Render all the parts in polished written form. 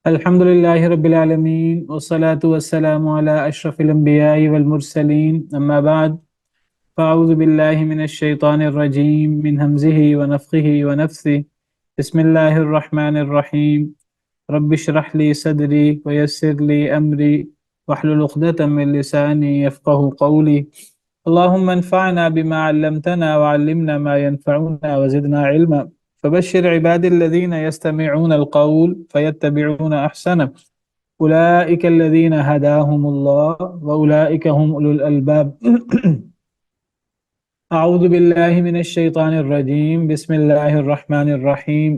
الحمد لله رب العالمين والصلاة والسلام على أشرف الأنبياء والمرسلين أما بعد فأعوذ بالله من الشيطان الرجيم من همزه ونفخه ونفثه بسم الله الرحمن الرحيم رب اشرح لي صدري ويسر لي أمري واحلل عقدة من لساني يفقه قولي اللهم انفعنا بما علمتنا وعلمنا ما ينفعنا وزدنا علما فبشر عبادي الذين يستمعون القول فيتبعون أحسنه أولئك الذين هداهم الله وأولئك هم أولو الألباب أعوذ بالله من الشيطان الرجيم بسم الله الرحمن الرحيم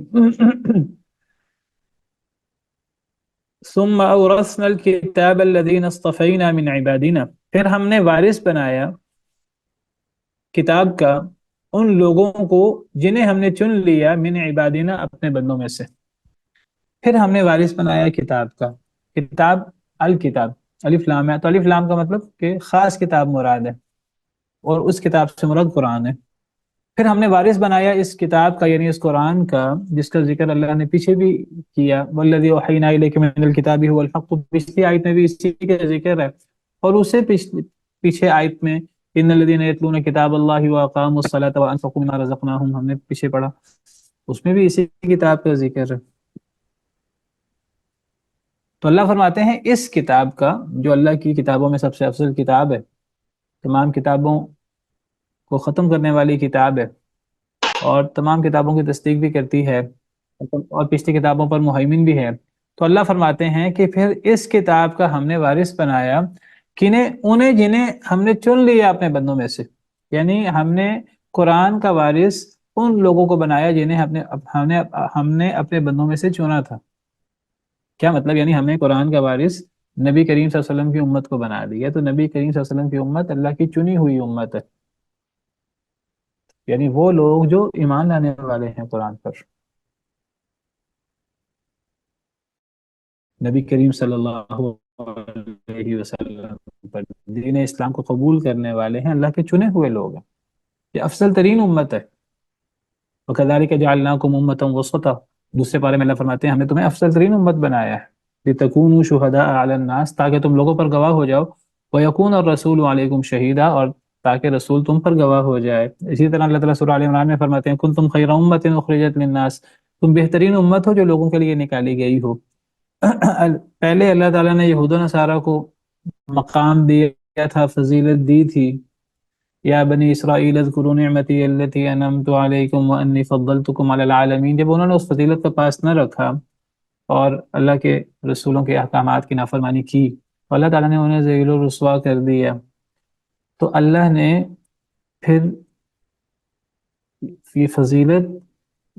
ثم أورثنا الكتاب الذين اصطفينا من عبادنا پھر ہم نے وارث بنایا کتاب کا ان لوگوں کو جنہیں ہم نے چن لیا من عبادنا اپنے بندوں میں سے. پھر ہم نے وارث بنایا کتاب کا. کتاب الکتاب الف لام ہے، تو الف لام کا مطلب کہ خاص کتاب مراد ہے اور اس کتاب سے مراد قرآن ہے. پھر ہم نے وارث بنایا اس کتاب کا یعنی اس قرآن کا جس کا ذکر اللہ نے پیچھے بھی کیا، والذی اوحینا الیک من الکتاب هو الحق، پچھلی آیت میں بھی اسی کا ذکر ہے، اور اسے پیچھے آیت میں ان الذین یتلون کتاب اللہ واقاموا الصلاۃ وانفقوا مما رزقناہم ہم نے پیچھے پڑھا، اس میں بھی اسی کتاب کا ذکر ہے. تو اللہ فرماتے ہیں اس کتاب کا جو اللہ کی کتابوں میں سب سے افضل کتاب ہے، تمام کتابوں کو ختم کرنے والی کتاب ہے اور تمام کتابوں کی تصدیق بھی کرتی ہے اور پچھلی کتابوں پر مہیمن بھی ہے. تو اللہ فرماتے ہیں کہ پھر اس کتاب کا ہم نے وارث بنایا انہیں جنہیں ہم نے چن لیا اپنے بندوں میں سے، یعنی ہم نے قرآن کا وارث ان لوگوں کو بنایا جنہیں ہم نے اپنے بندوں میں سے چنا تھا. کیا مطلب؟ یعنی ہم نے قرآن کا وارث نبی کریم صلی اللہ علیہ وسلم کی امت کو بنا دیا. تو نبی کریم صلی اللہ علیہ وسلم کی امت اللہ کی چنی ہوئی امت ہے، یعنی وہ لوگ جو ایمان لانے والے ہیں قرآن پر، نبی کریم صلی اللہ علیہ وسلم پر دین اسلام کو قبول کرنے والے ہیں، اللہ کے چنے ہوئے لوگ ہیں. یہ افضل ترین امت ہے. وَكَذَلِكَ جَعَلْنَاكُمْ أُمَّةً وَسَطًا، دوسرے پارے میں اللہ فرماتے ہیں ہم نے تمہیں افضل ترین امت بنایا ہے، لِتَكُونُوا شُهَدَاءَ عَلَى النَّاسِ، تاکہ تم لوگوں پر گواہ ہو جاؤ، وَيَكُونَ الرَّسُولُ عَلَيْكُمْ شَهِيدًا، اور تاکہ رسول تم پر گواہ ہو جائے. اسی طرح اللہ تعالیٰ سورہ آل عمران میں فرماتے ہیں كُنتُمْ خَيْرَ أُمَّةٍ أُخْرِجَتْ لِلنَّاسِ، تم بہترین امت ہو جو لوگوں کے لیے نکالی گئی ہو. پہلے اللہ تعالیٰ نے یہود و نصارہ کو مقام دیا تھا، فضیلت دی تھی، یا بنی اسرائیل اذکروا نعمتی التی انعمت علیکم وانی فضلتکم علی العالمین. جب انہوں نے اس فضیلت کا پاس نہ رکھا اور اللہ کے رسولوں کے احکامات کی نافرمانی کی، تو اللہ تعالیٰ نے انہیں ذلیل و رسوا کر دیا. تو اللہ نے پھر یہ فضیلت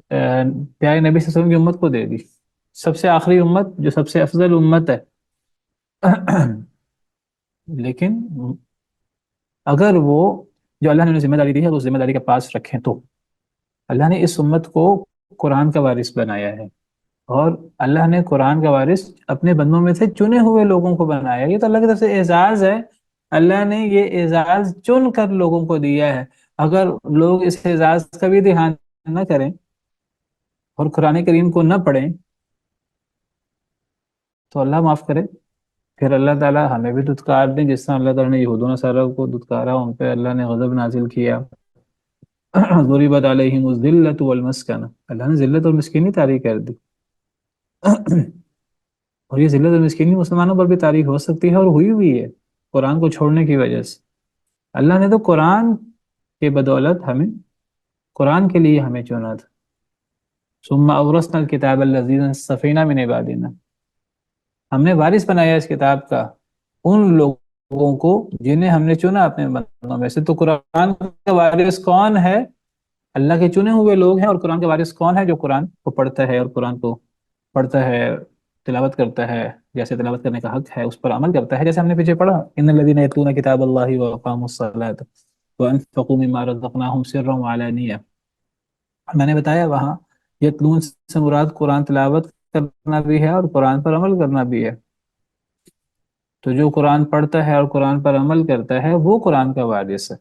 پیارے نبی صلی اللہ علیہ وسلم کی امت کو دے دی، سب سے آخری امت جو سب سے افضل امت ہے. لیکن اگر وہ جو اللہ نے انہیں ذمہ داری دی ہے اس ذمہ داری کا پاس رکھیں، تو اللہ نے اس امت کو قرآن کا وارث بنایا ہے، اور اللہ نے قرآن کا وارث اپنے بندوں میں سے چنے ہوئے لوگوں کو بنایا. یہ تو اللہ کی طرف سے اعزاز ہے، اللہ نے یہ اعزاز چن کر لوگوں کو دیا ہے. اگر لوگ اس اعزاز کا بھی دھیان نہ کریں اور قرآن کریم کو نہ پڑھیں تو اللہ معاف کرے، پھر اللہ تعالیٰ ہمیں بھی دھتکار دیں جس طرح اللہ تعالیٰ نے یہود و نصارہ کو دھتکارا، ان پہ اللہ نے غضب نازل کیا. ضربت علیہم الذلۃ والمسکنہ، اللہ نے ذلت اور مسکینی طاری کر دی. اور یہ ذلت اور مسکینی مسلمانوں پر بھی طاری ہو سکتی ہے اور ہوئی ہے قرآن کو چھوڑنے کی وجہ سے. اللہ نے تو قرآن کے بدولت قرآن کے لیے ہمیں چنا تھا. ثم اورثنا الکتاب الذین اصطفینا من عبادنا، ہم نے وارث بنایا اس کتاب کا ان لوگوں کو جنہیں ہم نے چنا اپنے بندوں میں سے. تو قرآن کا وارث کون ہے؟ اللہ کے چنے ہوئے لوگ ہیں. اور قرآن کا وارث کون ہے؟ جو قرآن کو پڑھتا ہے اور قرآن کو پڑھتا ہے، تلاوت کرتا ہے، جیسے تلاوت کرنے کا حق ہے اس پر عمل کرتا ہے، جیسے ہم نے پیچھے پڑھا ان الذین یتلون کتاب اللہ واقاموا الصلاۃ وانفقوا مما رزقناہم سرا وعلانیہ. میں نے بتایا وہاں یتلون سے مراد قرآن تلاوت کرنا بھی ہے اور قرآن پر عمل کرنا بھی ہے. تو جو قرآن پڑھتا ہے اور قرآن پر عمل کرتا ہے وہ قرآن کا وارث ہے.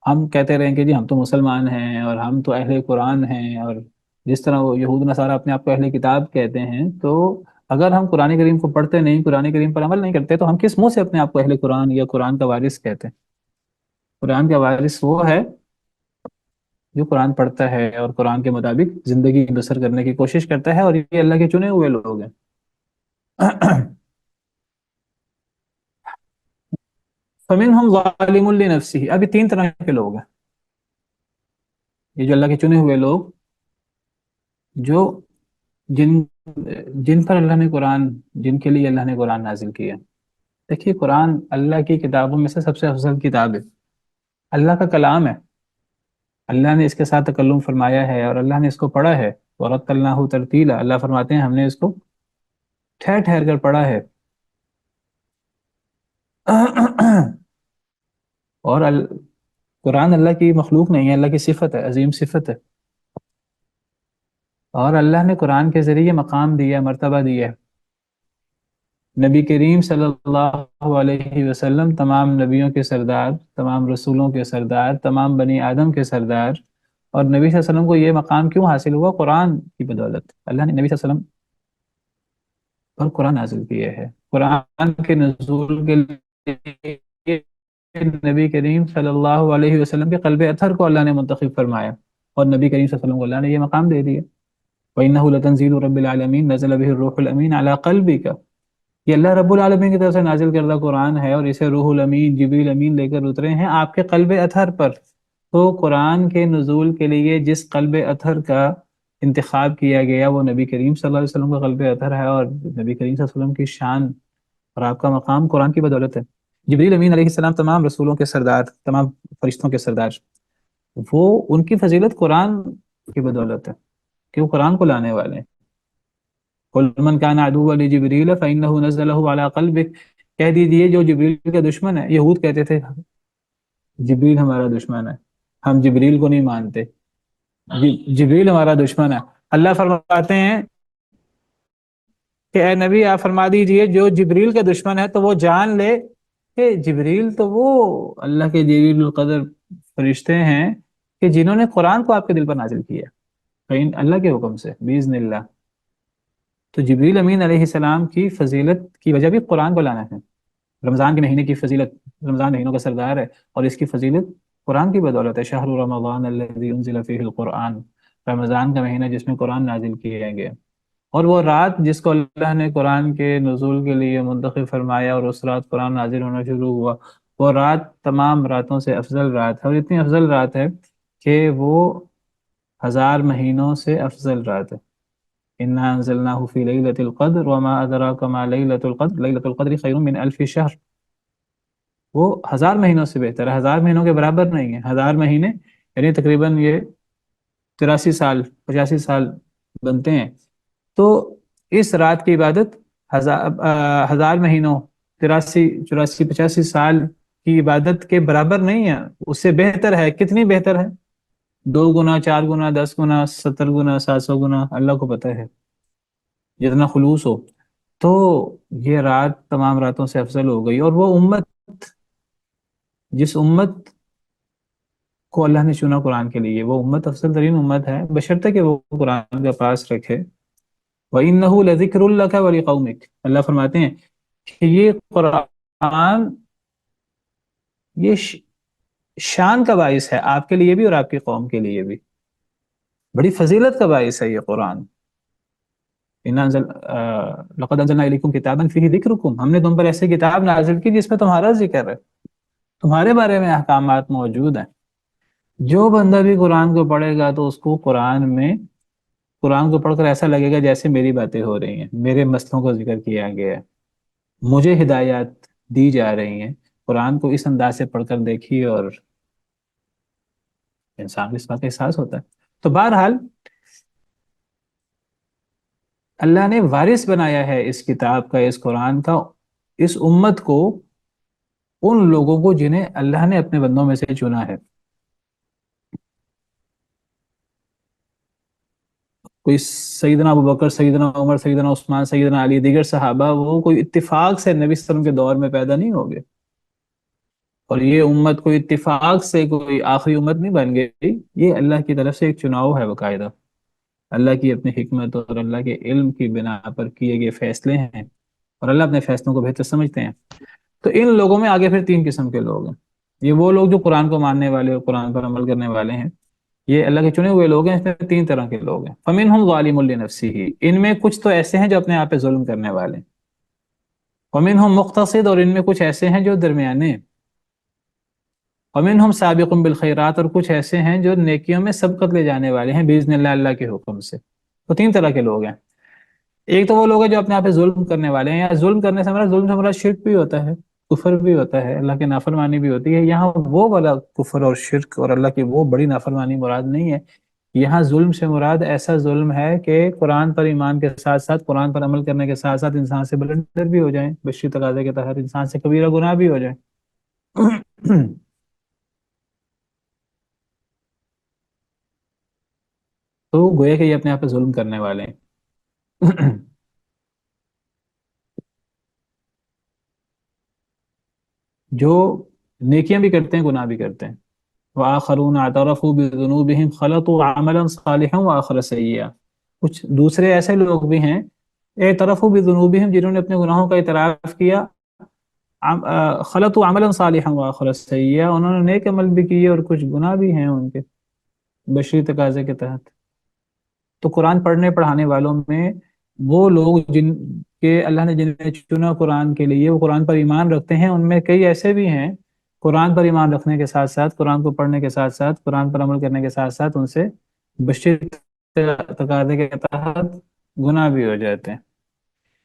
ہم کہتے رہیں کہ جی ہم تو مسلمان ہیں اور ہم تو اہل قرآن ہیں اور جس طرح وہ یہود نصارہ اپنے آپ کو اہل کتاب کہتے ہیں، تو اگر ہم قرآن کریم کو پڑھتے نہیں، قرآن کریم پر عمل نہیں کرتے، تو ہم کس منہ سے اپنے آپ کو اہل قرآن یا قرآن کا وارث کہتے ہیں؟ قرآن کا وارث وہ ہے جو قرآن پڑھتا ہے اور قرآن کے مطابق زندگی بسر کرنے کی کوشش کرتا ہے، اور یہ اللہ کے چنے ہوئے لوگ ہیں۔ فمنہم ظالم لنفسہ، ابھی تین طرح کے لوگ ہیں، یہ جو اللہ کے چنے ہوئے لوگ، جو جن جن پر اللہ نے قرآن، جن کے لیے اللہ نے قرآن نازل کیا۔ دیکھیے قرآن اللہ کی کتابوں میں سے سب سے افضل کتاب ہے، اللہ کا کلام ہے، اللہ نے اس کے ساتھ تکلم فرمایا ہے اور اللہ نے اس کو پڑھا ہے۔ وَرَتَّلْنَاهُ تَرْتِيلًا، اللہ فرماتے ہیں ہم نے اس کو ٹھہر ٹھہر کر پڑھا ہے۔ اور قرآن اللہ کی مخلوق نہیں ہے، اللہ کی صفت ہے، عظیم صفت ہے، اور اللہ نے قرآن کے ذریعے مقام دیا، مرتبہ دیا ہے۔ نبی کریم صلی اللہ علیہ وسلم تمام نبیوں کے سردار، تمام رسولوں کے سردار، تمام بنی آدم کے سردار، اور نبی صلی اللہ علیہ وسلم کو یہ مقام کیوں حاصل ہوا؟ قرآن کی بدولت۔ اللہ نے نبی صلی اللہ علیہ وسلم پر قرآن نازل کیا ہے، قرآن کے نزول کے لیے نبی کریم صلی اللہ علیہ وسلم کے قلب اطہر کو اللہ نے منتخب فرمایا، اور نبی کریم صلی اللہ علیہ وسلم کو اللہ نے یہ مقام دے دیا۔ وَإِنَّهُ لَتَنزِيلُ رَبِّ الْعَالَمِينَ نَزَلَ بِهِ الرُّوحُ الْأَمِينُ عَلَى قَلْبِكَ، یہ اللہ رب العالمین کی طرف سے نازل کردہ قرآن ہے، اور اسے روح الامین، جبریل امین لے کر اترے ہیں آپ کے قلب اطہر پر۔ تو قرآن کے نزول کے لیے جس قلب اطہر کا انتخاب کیا گیا وہ نبی کریم صلی اللہ علیہ وسلم کا قلب اطہر ہے، اور نبی کریم صلی اللہ علیہ وسلم کی شان اور آپ کا مقام قرآن کی بدولت ہے۔ جبریل امین علیہ السلام تمام رسولوں کے سردار، تمام فرشتوں کے سردار، وہ ان کی فضیلت قرآن کی بدولت ہے کہ وہ قرآن کو لانے والے ہیں۔ قُلْ مَنْ كَانَ عَدُوًّا لِجِبْرِيلَ فَإِنَّهُ نَزَّلَهُ عَلَىٰ قَلْبِكَ، کہہ دیجئے جو جبریل کا دشمن ہے، یہود کہتے تھے جبریل ہمارا دشمن ہے، ہم جبریل کو نہیں مانتے، جبریل ہمارا دشمن ہے۔ اللہ فرماتے ہیں کہ اے نبی آپ فرما دیجئے جو جبریل کا دشمن ہے تو وہ جان لے کہ جبریل تو وہ اللہ کے جلیل القدر فرشتے ہیں کہ جنہوں نے قرآن کو آپ کے دل پر نازل کیا اللہ کے حکم سے، باذن اللہ۔ تو جبریل امین علیہ السلام کی فضیلت کی وجہ بھی قرآن کو لانا ہے۔ رمضان کے مہینے کی فضیلت، رمضان مہینوں کا سردار ہے اور اس کی فضیلت قرآن کی بدولت ہے۔ شہر رمضان الذی انزل فیہ القرآن، رمضان کا مہینہ جس میں قرآن نازل کیا گیا، اور وہ رات جس کو اللہ نے قرآن کے نزول کے لیے منتخب فرمایا اور اس رات قرآن نازل ہونا شروع ہوا، وہ رات تمام راتوں سے افضل رات ہے، اور اتنی افضل رات ہے کہ وہ 1000 مہینوں سے افضل رات ہے۔ اِنَّا أَنزَلْنَاهُ فِي لَيْلَةِ الْقَدْرِ وَمَا أَدْرَاكَ مَا لَيْلَةُ الْقَدْرِ لَيْلَةُ الْقَدْرِ خَيْرٌ مِّنْ أَلْفِ شَهْرٍ، وہ 1000 مہینوں سے بہتر ہے، 1000 مہینوں کے برابر نہیں ہے۔ 1000 مہینے یعنی تقریباً یہ 83 سال 85 سال بنتے ہیں، تو اس رات کی عبادت 1000 مہینوں 83 84 85 سال کی عبادت کے برابر نہیں ہے، اس سے بہتر ہے۔ کتنی بہتر ہے؟ 2 گنا، 4 گنا، 10 گنا، 70 گنا، 700 گنا، اللہ کو پتہ ہے جتنا خلوص ہو۔ تو یہ رات تمام راتوں سے افضل ہو گئی، اور وہ امت، جس امت کو اللہ نے چنا قرآن کے لیے، وہ امت افضل ترین امت ہے، بشرطے کہ وہ قرآن کا پاس رکھے۔ وَإِنَّهُ لَذِكْرٌ لَكَ وَلِقَوْمِكَ، اللہ فرماتے ہیں کہ یہ قرآن یہ شان کا باعث ہے آپ کے لیے بھی اور آپ کی قوم کے لیے بھی، بڑی فضیلت کا باعث ہے یہ قرآن۔ لَقَدْ أَنزَلْنَا إِلَيْكُمْ كِتَابًا فِيهِ ذِكْرُكُمْ، ہم نے تم پر ایسے کتاب نازل کی جس میں تمہارا ذکر ہے، تمہارے بارے میں احکامات موجود ہیں۔ جو بندہ بھی قرآن کو پڑھے گا تو اس کو قرآن کو پڑھ کر ایسا لگے گا جیسے میری باتیں ہو رہی ہیں، میرے مسئلوں کو ذکر کیا گیا ہے، مجھے ہدایات دی جا رہی ہیں۔ قرآن کو اس انداز سے پڑھ کر دیکھیے اور انسان کو اس بات کا احساس ہوتا ہے۔ تو بہرحال اللہ نے وارث بنایا ہے اس کتاب کا، اس قرآن کا، اس امت کو، ان لوگوں کو جنہیں اللہ نے اپنے بندوں میں سے چنا ہے۔ کوئی سیدنا ابوبکر، سیدنا عمر، سیدنا عثمان، سیدنا علی، دیگر صحابہ، وہ کوئی اتفاق سے نبی صلی اللہ علیہ وسلم کے دور میں پیدا نہیں ہو گئے، اور یہ امت کوئی اتفاق سے کوئی آخری امت نہیں بن گئی، یہ اللہ کی طرف سے ایک چناؤ ہے باقاعدہ۔ اللہ کی اپنی حکمت اور اللہ کے علم کی بنا پر کیے گئے فیصلے ہیں، اور اللہ اپنے فیصلوں کو بہتر سمجھتے ہیں۔ تو ان لوگوں میں آگے پھر تین قسم کے لوگ ہیں۔ یہ وہ لوگ جو قرآن کو ماننے والے اور قرآن پر عمل کرنے والے ہیں، یہ اللہ کے چنے ہوئے لوگ ہیں۔ اس میں تین طرح کے لوگ ہیں۔ فَمِنْهُمْ ظَالِمٌ لِنَفْسِهِ، ان میں کچھ تو ایسے ہیں جو اپنے آپ پہ ظلم کرنے والے ہیں۔ وَمِنْهُمْ مُقْتَصِدٌ، اور ان میں کچھ ایسے ہیں جو درمیانے ہیں۔ وَمِنْهُمْ سَابِقٌ بِالْخَيْرَاتِ، اور کچھ ایسے ہیں جو نیکیوں میں سبقت لے جانے والے ہیں بِإِذْنِ اللہ، اللہ کے حکم سے۔ تو تین طرح کے لوگ ہیں۔ ایک تو وہ لوگ ہیں جو اپنے آپ پہ ظلم کرنے والے ہیں، یا ظلم کرنے سے ہمارا ظلم سے ہمارا شرک بھی ہوتا ہے، کفر بھی ہوتا ہے، اللہ کی نافرمانی بھی ہوتی ہے۔ یہاں وہ والا کفر اور شرک اور اللہ کی وہ بڑی نافرمانی مراد نہیں ہے۔ یہاں ظلم سے مراد ایسا ظلم ہے کہ قرآن پر ایمان کے ساتھ ساتھ، قرآن پر عمل کرنے کے ساتھ ساتھ انسان سے بلندر بھی ہو جائیں، بشری تقاضے کے تحت انسان سے کبیرہ گناہ بھی ہو جائیں۔ تو گویا کہ یہ اپنے آپ پہ ظلم کرنے والے ہیں۔ جو نیکیاں بھی کرتے ہیں، گناہ بھی کرتے ہیں۔ وآخرون اعترفوا بذنوبهم خلطوا عملا صالحا وآخر سیئا، کچھ دوسرے ایسے لوگ بھی ہیں، اعترفوا بذنوبهم، جنہوں نے اپنے گناہوں کا اعتراف کیا، خلطوا عملا صالحا وآخر سیئا، انہوں نے نیک عمل بھی کیے اور کچھ گناہ بھی ہیں ان کے بشری تقاضے کے تحت۔ تو قرآن پڑھنے پڑھانے والوں میں وہ لوگ جن کے اللہ نے جنہیں چنا قرآن کے لیے، وہ قرآن پر ایمان رکھتے ہیں، ان میں کئی ایسے بھی ہیں قرآن پر ایمان رکھنے کے ساتھ ساتھ، قرآن کو پڑھنے کے ساتھ ساتھ، قرآن پر عمل کرنے کے ساتھ ساتھ ان سے بشری تقاضے کے تحت گناہ بھی ہو جاتے ہیں۔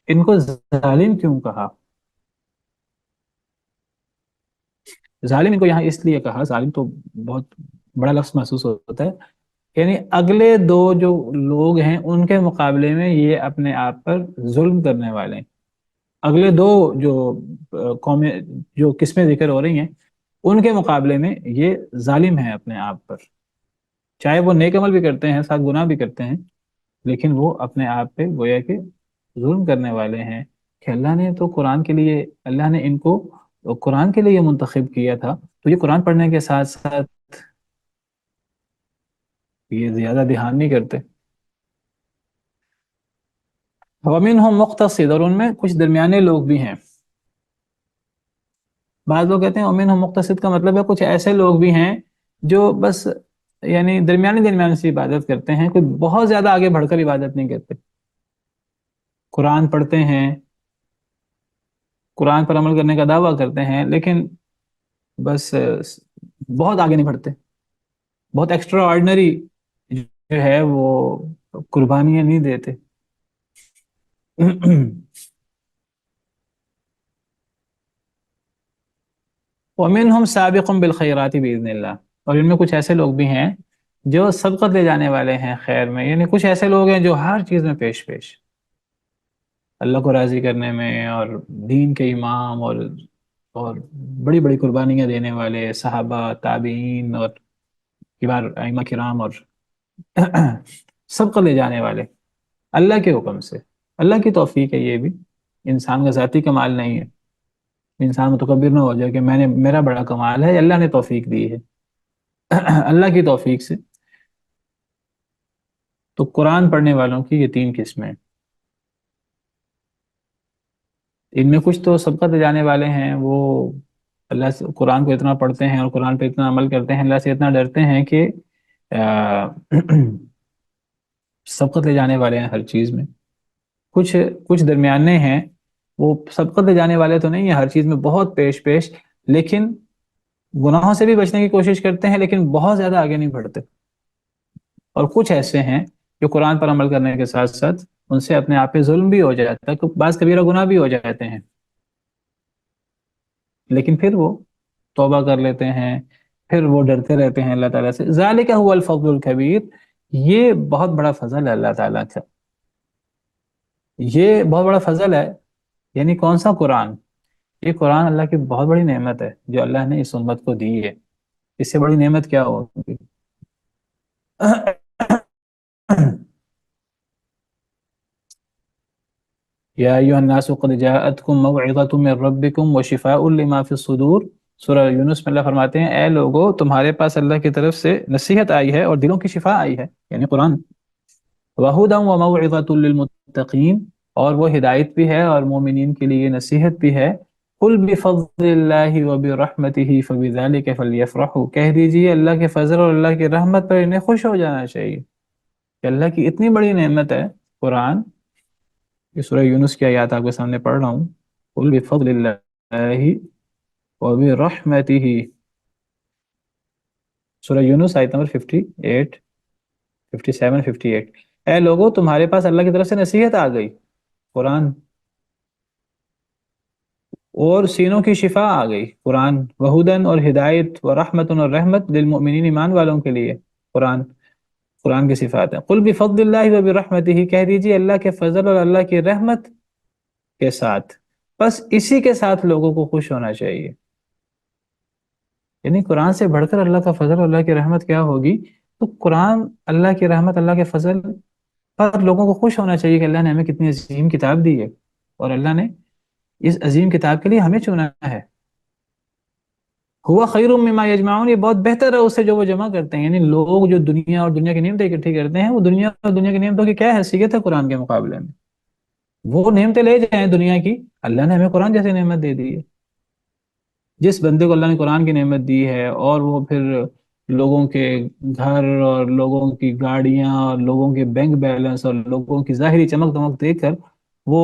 ان کو ظالم کیوں کہا؟ ظالم ان کو یہاں اس لیے کہا، ظالم تو بہت بڑا لفظ محسوس ہوتا ہے، یعنی اگلے دو جو لوگ ہیں ان کے مقابلے میں یہ اپنے آپ پر ظلم کرنے والے ہیں۔ اگلے دو جو قومیں، جو قسمیں ذکر ہو رہی ہیں، ان کے مقابلے میں یہ ظالم ہیں اپنے آپ پر، چاہے وہ نیک عمل بھی کرتے ہیں، ساتھ گناہ بھی کرتے ہیں، لیکن وہ اپنے آپ پہ گویا کہ ظلم کرنے والے ہیں کہ اللہ نے تو قرآن کے لیے، اللہ نے ان کو قرآن کے لیے منتخب کیا تھا، تو یہ قرآن پڑھنے کے ساتھ ساتھ یہ زیادہ دھیان نہیں کرتے۔ وَمِنْهُمْ مُقْتَصِدٌ، اور ان میں کچھ درمیانے لوگ بھی ہیں۔ بعض لوگ کہتے ہیں وَمِنْهُمْ مُقْتَصِد کا مطلب ہے کچھ ایسے لوگ بھی ہیں جو بس یعنی درمیانی سی عبادت کرتے ہیں، کوئی بہت زیادہ آگے بڑھ کر عبادت نہیں کرتے، قرآن پڑھتے ہیں، قرآن پر عمل کرنے کا دعویٰ کرتے ہیں، لیکن بس بہت آگے نہیں بڑھتے، بہت ایکسٹرا آرڈنری جو ہے وہ قربانیاں نہیں دیتے۔ وَمِنْهُمْ سَابِقٌ بِالْخَيْرَاتِ بِإِذْنِ اللَّهِ، اور ان میں کچھ ایسے لوگ بھی ہیں جو سبقت لے جانے والے ہیں خیر میں، یعنی کچھ ایسے لوگ ہیں جو ہر چیز میں پیش اللہ کو راضی کرنے میں، اور دین کے امام، اور بڑی بڑی قربانیاں دینے والے صحابہ، تابعین اور کبار ائمہ کرام، اور سبقت لے جانے والے اللہ کے حکم سے۔ اللہ کی توفیق ہے یہ بھی، انسان کا ذاتی کمال نہیں ہے، انسان متکبر نہ ہو جائے کہ میرا بڑا کمال ہے، اللہ نے توفیق دی ہے۔ اللہ کی توفیق سے تو قرآن پڑھنے والوں کی یہ تین قسمیں ہیں۔ ان میں کچھ تو سبقت جانے والے ہیں، وہ اللہ سے قرآن کو اتنا پڑھتے ہیں اور قرآن پہ اتنا عمل کرتے ہیں، اللہ سے اتنا ڈرتے ہیں کہ سبقت لے جانے والے ہیں ہر چیز میں۔ کچھ کچھ درمیانے ہیں، وہ سبقت لے جانے والے تو نہیں ہیں، ہر چیز میں بہت پیش، لیکن گناہوں سے بھی بچنے کی کوشش کرتے ہیں، لیکن بہت زیادہ آگے نہیں بڑھتے۔ اور کچھ ایسے ہیں جو قرآن پر عمل کرنے کے ساتھ ساتھ ان سے اپنے آپ پہ ظلم بھی ہو جاتا ہے، بعض کبیرہ گناہ بھی ہو جاتے ہیں، لیکن پھر وہ توبہ کر لیتے ہیں، پھر وہ ڈرتے رہتے ہیں اللہ تعالیٰ سے۔ ذالک هو الفضل الکبیر، یہ بہت بڑا فضل ہے اللہ تعالیٰ کا، یہ بہت بڑا فضل ہے۔ یعنی کون سا قرآن؟ یہ قرآن اللہ کی بہت بڑی نعمت ہے جو اللہ نے اس امت کو دی ہے، اس سے بڑی نعمت کیا ہوگی؟ یا ایھا الناس قد جاءتکم موعظۃ من ربکم وشفاء لما فی الصدور، سورہ یونس میں اللہ فرماتے ہیں اے لوگو، تمہارے پاس اللہ کی طرف سے نصیحت آئی ہے اور دلوں کی شفا آئی ہے، یعنی قرآن۔ وَهُدًى وَمَوْعِظَةٌ لِّلْمُتَّقِينَ، اور وہ ہدایت بھی ہے اور مومنین کے لیے نصیحت بھی ہے۔ قُلْ بِفَضْلِ اللَّهِ وَبِرَحْمَتِهِ فَبِذَلِكَ فَلْيَفْرَحُوا، کہہ دیجئے اللہ کے فضل اور اللہ کی رحمت پر انہیں خوش ہو جانا چاہیے، کہ اللہ کی اتنی بڑی نعمت ہے قرآن۔ یہ سورہ یونس کی آیات آپ کے سامنے پڑھ رہا ہوں۔ قُلْ بِفَضْلِ اللَّهِ وَبِرَحْمَتِهِ، سورہ یونس آیت نمبر 58، 57، 58۔ اے لوگو تمہارے پاس اللہ کی طرف سے نصیحت آ گئی، قرآن، اور سینوں کی شفا آ گئی، قرآن، وہدن اور ہدایت، ورحمتن اور رحمت، للمؤمنین ایمان والوں کے لیے، قرآن، قرآن کی صفات ہیں۔ قل بفضل اللہ وبرحمتہ، کہہ دیجیے اللہ کے فضل اور اللہ کی رحمت کے ساتھ، بس اسی کے ساتھ لوگوں کو خوش ہونا چاہیے۔ یعنی قرآن سے بڑھ کر اللہ کا فضل اور اللہ کی رحمت کیا ہوگی؟ تو قرآن، اللہ کی رحمت، اللہ کے فضل پر لوگوں کو خوش ہونا چاہیے کہ اللہ نے ہمیں کتنی عظیم کتاب دی ہے، اور اللہ نے اس عظیم کتاب کے لیے ہمیں چنا ہے۔ ہوا خیر مما یجمعون، یہ بہت بہتر ہے اس سے جو وہ جمع کرتے ہیں۔ یعنی لوگ جو دنیا اور دنیا کی نعمتیں اکٹھی کرتے ہیں، وہ دنیا اور دنیا کی نعمتوں کی کیا حیثیت ہے قرآن کے مقابلے میں؟ وہ نعمتیں لے جائیں دنیا کی، اللہ نے ہمیں قرآن جیسی نعمت دے دی ہے۔ جس بندے کو اللہ نے قرآن کی نعمت دی ہے اور وہ پھر لوگوں کے گھر اور لوگوں کی گاڑیاں اور لوگوں کے بینک بیلنس اور لوگوں کی ظاہری چمک دمک دیکھ کر وہ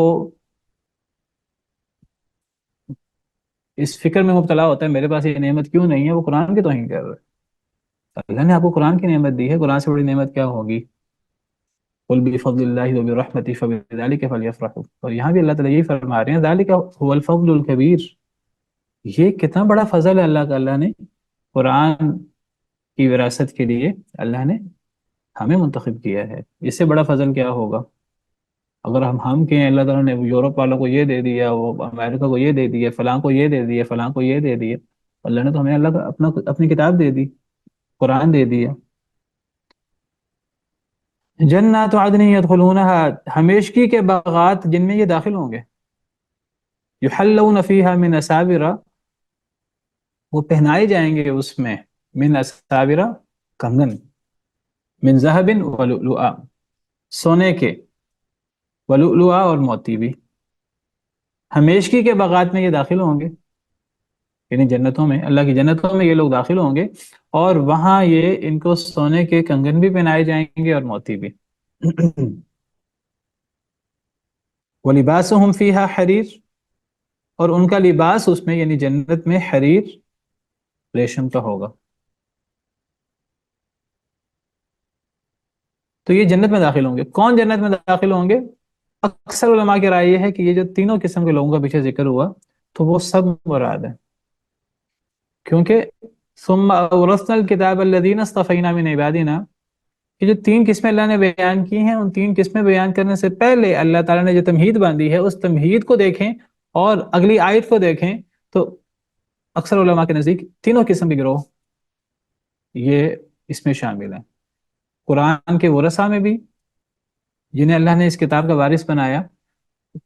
اس فکر میں مبتلا ہوتا ہے میرے پاس یہ نعمت کیوں نہیں ہے، وہ قرآن کی توہین کر رہا ہے۔ اللہ نے آپ کو قرآن کی نعمت دی ہے، قرآن سے بڑی نعمت کیا ہوگی؟ قل بفضل اللہ وبرحمتہ فبذلک فلیفرحوا، اور یہاں بھی اللہ تعالیٰ یہی فرما رہے ہیں، ذالک هو الفضل الکبیر، یہ کتنا بڑا فضل ہے اللہ کا، اللہ نے قرآن کی وراثت کے لیے اللہ نے ہمیں منتخب کیا ہے۔ اس سے بڑا فضل کیا ہوگا؟ اگر ہم کہیں اللہ تعالیٰ نے یورپ والوں کو یہ دے دیا، وہ امریکہ کو یہ دے دیا، فلاں کو یہ دے دیا، فلاں کو یہ دے دیا، اللہ نے تو ہمیں اللہ کا اپنی کتاب دے دی، قرآن دے دیا۔ جنات عدن یدخلونہا، ہمیشگی کے باغات جن میں یہ داخل ہوں گے، یحلون فیہا من اساور، وہ پہنائے جائیں گے اس میں، من اساور، کنگن، من ذہب ولؤلؤا، سونے کے، ولؤلؤا اور موتی بھی، ہمیشگی کے باغات میں یہ داخل ہوں گے، یعنی جنتوں میں، اللہ کی جنتوں میں یہ لوگ داخل ہوں گے، اور وہاں یہ ان کو سونے کے کنگن بھی پہنائے جائیں گے اور موتی بھی۔ وَلِبَاسُهُمْ فِيهَا حَرِيرٌ، اور ان کا لباس اس میں یعنی جنت میں حریر، ریشم کا ہوگا۔ تو یہ جنت میں داخل ہوں گے۔ کون جنت میں داخل ہوں گے؟ اکثر علماء کی رائے یہ ہے کہ یہ جو تینوں قسم کے لوگوں کا پیچھے ذکر ہوا تو وہ سب مراد ہیں، کیونکہ ثم اورثنا الکتاب الذین اصطفینا من عبادنا، یہ جو تین قسمیں اللہ نے بیان کی ہیں، ان تین قسمیں بیان کرنے سے پہلے اللہ تعالیٰ نے جو تمہید باندھی ہے اس تمہید کو دیکھیں اور اگلی آیت کو دیکھیں تو اکثر علماء کے نزدیک تینوں قسم کے گروہ یہ اس میں شامل ہیں۔ قرآن کے ورثاء میں بھی، جنہیں اللہ نے اس کتاب کا وارث بنایا،